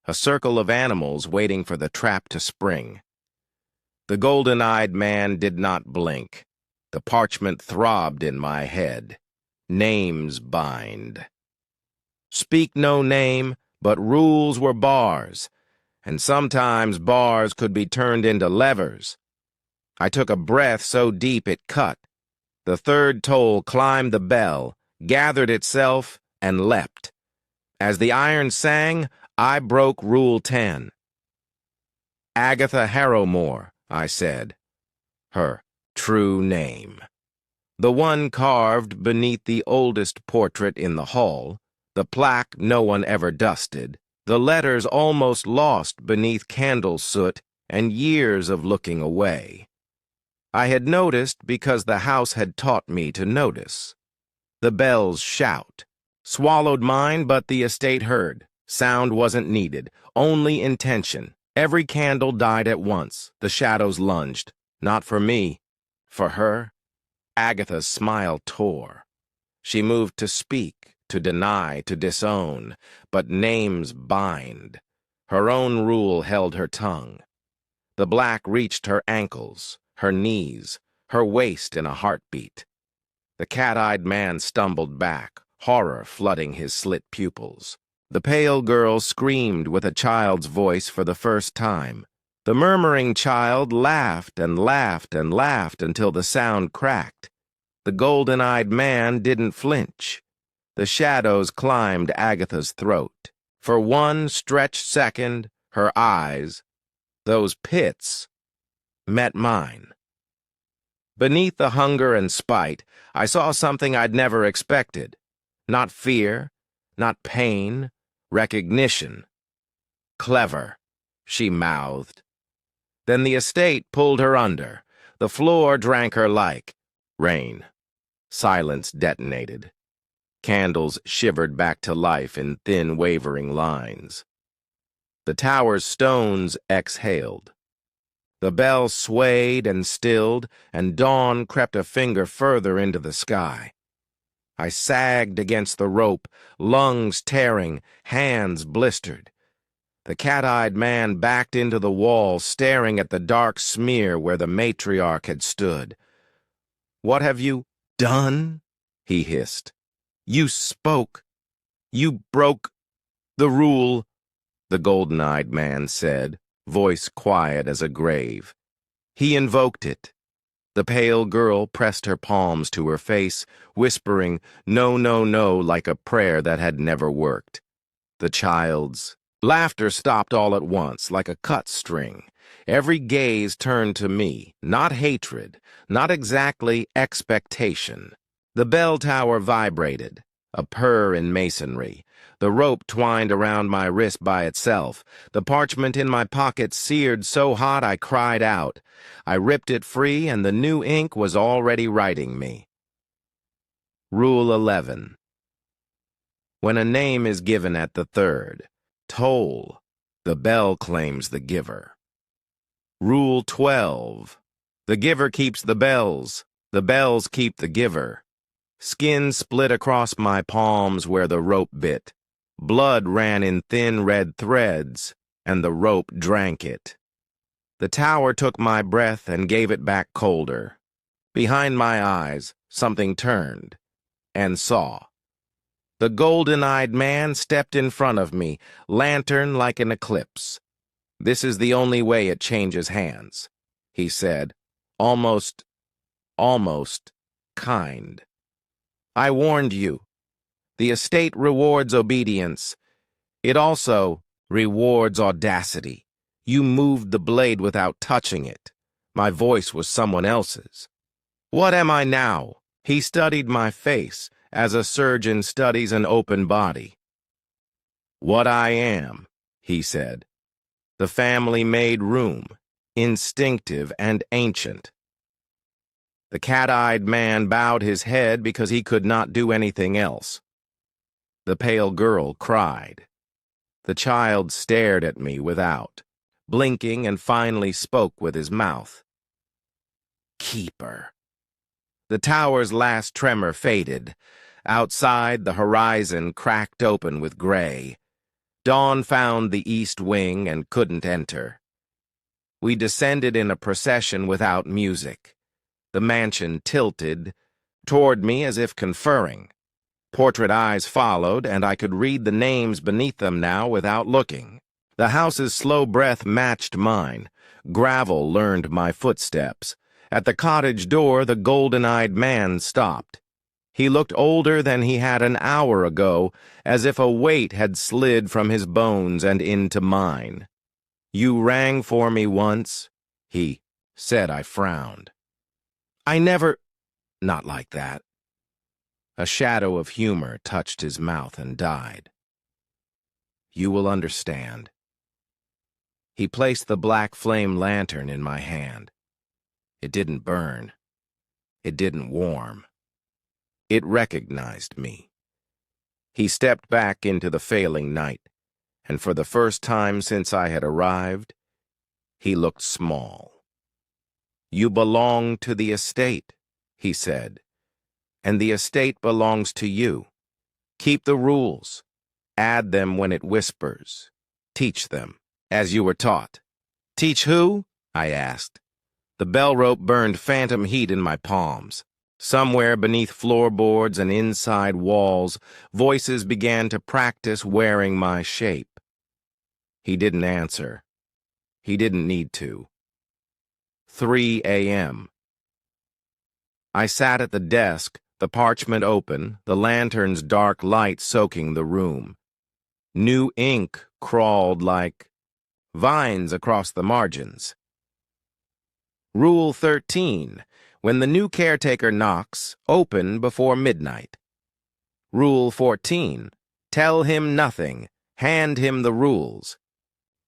a circle of animals waiting for the trap to spring. The golden-eyed man did not blink. The parchment throbbed in my head. Names bind. Speak no name, but rules were bars, and sometimes bars could be turned into levers. I took a breath so deep it cut. The third toll climbed the bell, gathered itself, and leapt. As the iron sang, I broke Rule 10. "Agatha Harrowmore," I said. Her true name. The one carved beneath the oldest portrait in the hall, the plaque no one ever dusted, the letters almost lost beneath candle soot and years of looking away. I had noticed because the house had taught me to notice. The bell's shout swallowed mine, but the estate heard. Sound wasn't needed, only intention. Every candle died at once. The shadows lunged. Not for me. For her. Agatha's smile tore. She moved to speak, to deny, to disown, but names bind. Her own rule held her tongue. The black reached her ankles, her knees, her waist in a heartbeat. The cat-eyed man stumbled back, horror flooding his slit pupils. The pale girl screamed with a child's voice for the first time. The murmuring child laughed and laughed and laughed until the sound cracked. The golden-eyed man didn't flinch. The shadows climbed Agatha's throat. For one stretched second, her eyes, those pits, met mine. Beneath the hunger and spite, I saw something I'd never expected. Not fear, not pain, recognition. "Clever," she mouthed. Then the estate pulled her under. The floor drank her like rain. Silence detonated. Candles shivered back to life in thin, wavering lines. The tower's stones exhaled. The bell swayed and stilled, and dawn crept a finger further into the sky. I sagged against the rope, lungs tearing, hands blistered. The cat-eyed man backed into the wall, staring at the dark smear where the matriarch had stood. "What have you done?" he hissed. "You spoke. You broke the rule." the golden-eyed man said, voice quiet as a grave. He invoked it. The pale girl pressed her palms to her face, whispering, "No, no, no," like a prayer that had never worked. The child's laughter stopped all at once, like a cut string. Every gaze turned to me, not hatred, not exactly expectation. The bell tower vibrated, a purr in masonry. The rope twined around my wrist by itself. The parchment in my pocket seared so hot I cried out. I ripped it free, and the new ink was already writing me. Rule 11. When a name is given at the third, toll, the bell claims the giver. Rule 12. The giver keeps the bells keep the giver. Skin split across my palms where the rope bit. Blood ran in thin red threads, and the rope drank it. The tower took my breath and gave it back colder. Behind my eyes, something turned and saw. The golden-eyed man stepped in front of me, lantern like an eclipse. "This is the only way it changes hands," he said, almost kind. "I warned you. The estate rewards obedience. It also rewards audacity. You moved the blade without touching it. My voice was someone else's. What am I now?" He studied my face, as a surgeon studies an open body. "What I am," he said. "The family-made room, instinctive and ancient." The cat-eyed man bowed his head because he could not do anything else. The pale girl cried. The child stared at me without, blinking, and finally spoke with his mouth. "Keeper." The tower's last tremor faded. Outside, the horizon cracked open with gray. Dawn found the east wing and couldn't enter. We descended in a procession without music. The mansion tilted toward me as if conferring. Portrait eyes followed, and I could read the names beneath them now without looking. The house's slow breath matched mine. Gravel learned my footsteps. At the cottage door, the golden-eyed man stopped. He looked older than he had an hour ago, as if a weight had slid from his bones and into mine. "You rang for me once," he said. I frowned. "I never—" "Not like that." A shadow of humor touched his mouth and died. "You will understand." He placed the black flame lantern in my hand. It didn't burn. It didn't warm. It recognized me. He stepped back into the failing night, and for the first time since I had arrived, he looked small. "You belong to the estate," he said, "and the estate belongs to you. Keep the rules. Add them when it whispers. Teach them, as you were taught." "Teach who?" I asked. The bell rope burned phantom heat in my palms. Somewhere beneath floorboards and inside walls, voices began to practice wearing my shape. He didn't answer. He didn't need to. 3 a.m. I sat at the desk, the parchment open, the lantern's dark light soaking the room. New ink crawled like vines across the margins. Rule 13. When the new caretaker knocks, open before midnight. Rule 14. Tell him nothing. Hand him the rules.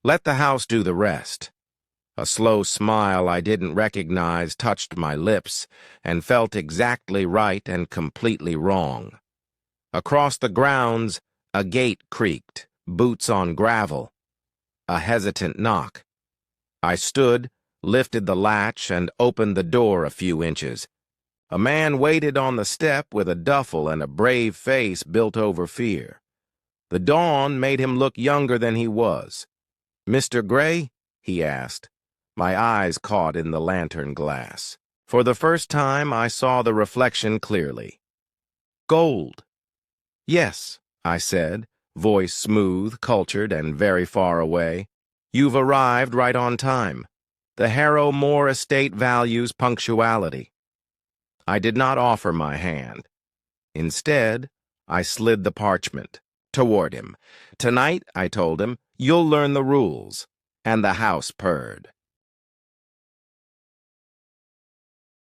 Let the house do the rest. A slow smile I didn't recognize touched my lips and felt exactly right and completely wrong. Across the grounds, a gate creaked, boots on gravel. A hesitant knock. I stood, lifted the latch, and opened the door a few inches. A man waited on the step with a duffel and a brave face built over fear. The dawn made him look younger than he was. "Mr. Gray?" he asked. My eyes caught in the lantern glass. For the first time, I saw the reflection clearly. Gold. "Yes," I said, voice smooth, cultured, and very far away. "You've arrived right on time. The Harrowmore Estate values punctuality." I did not offer my hand. Instead, I slid the parchment toward him. "Tonight," I told him, "you'll learn the rules." And the house purred.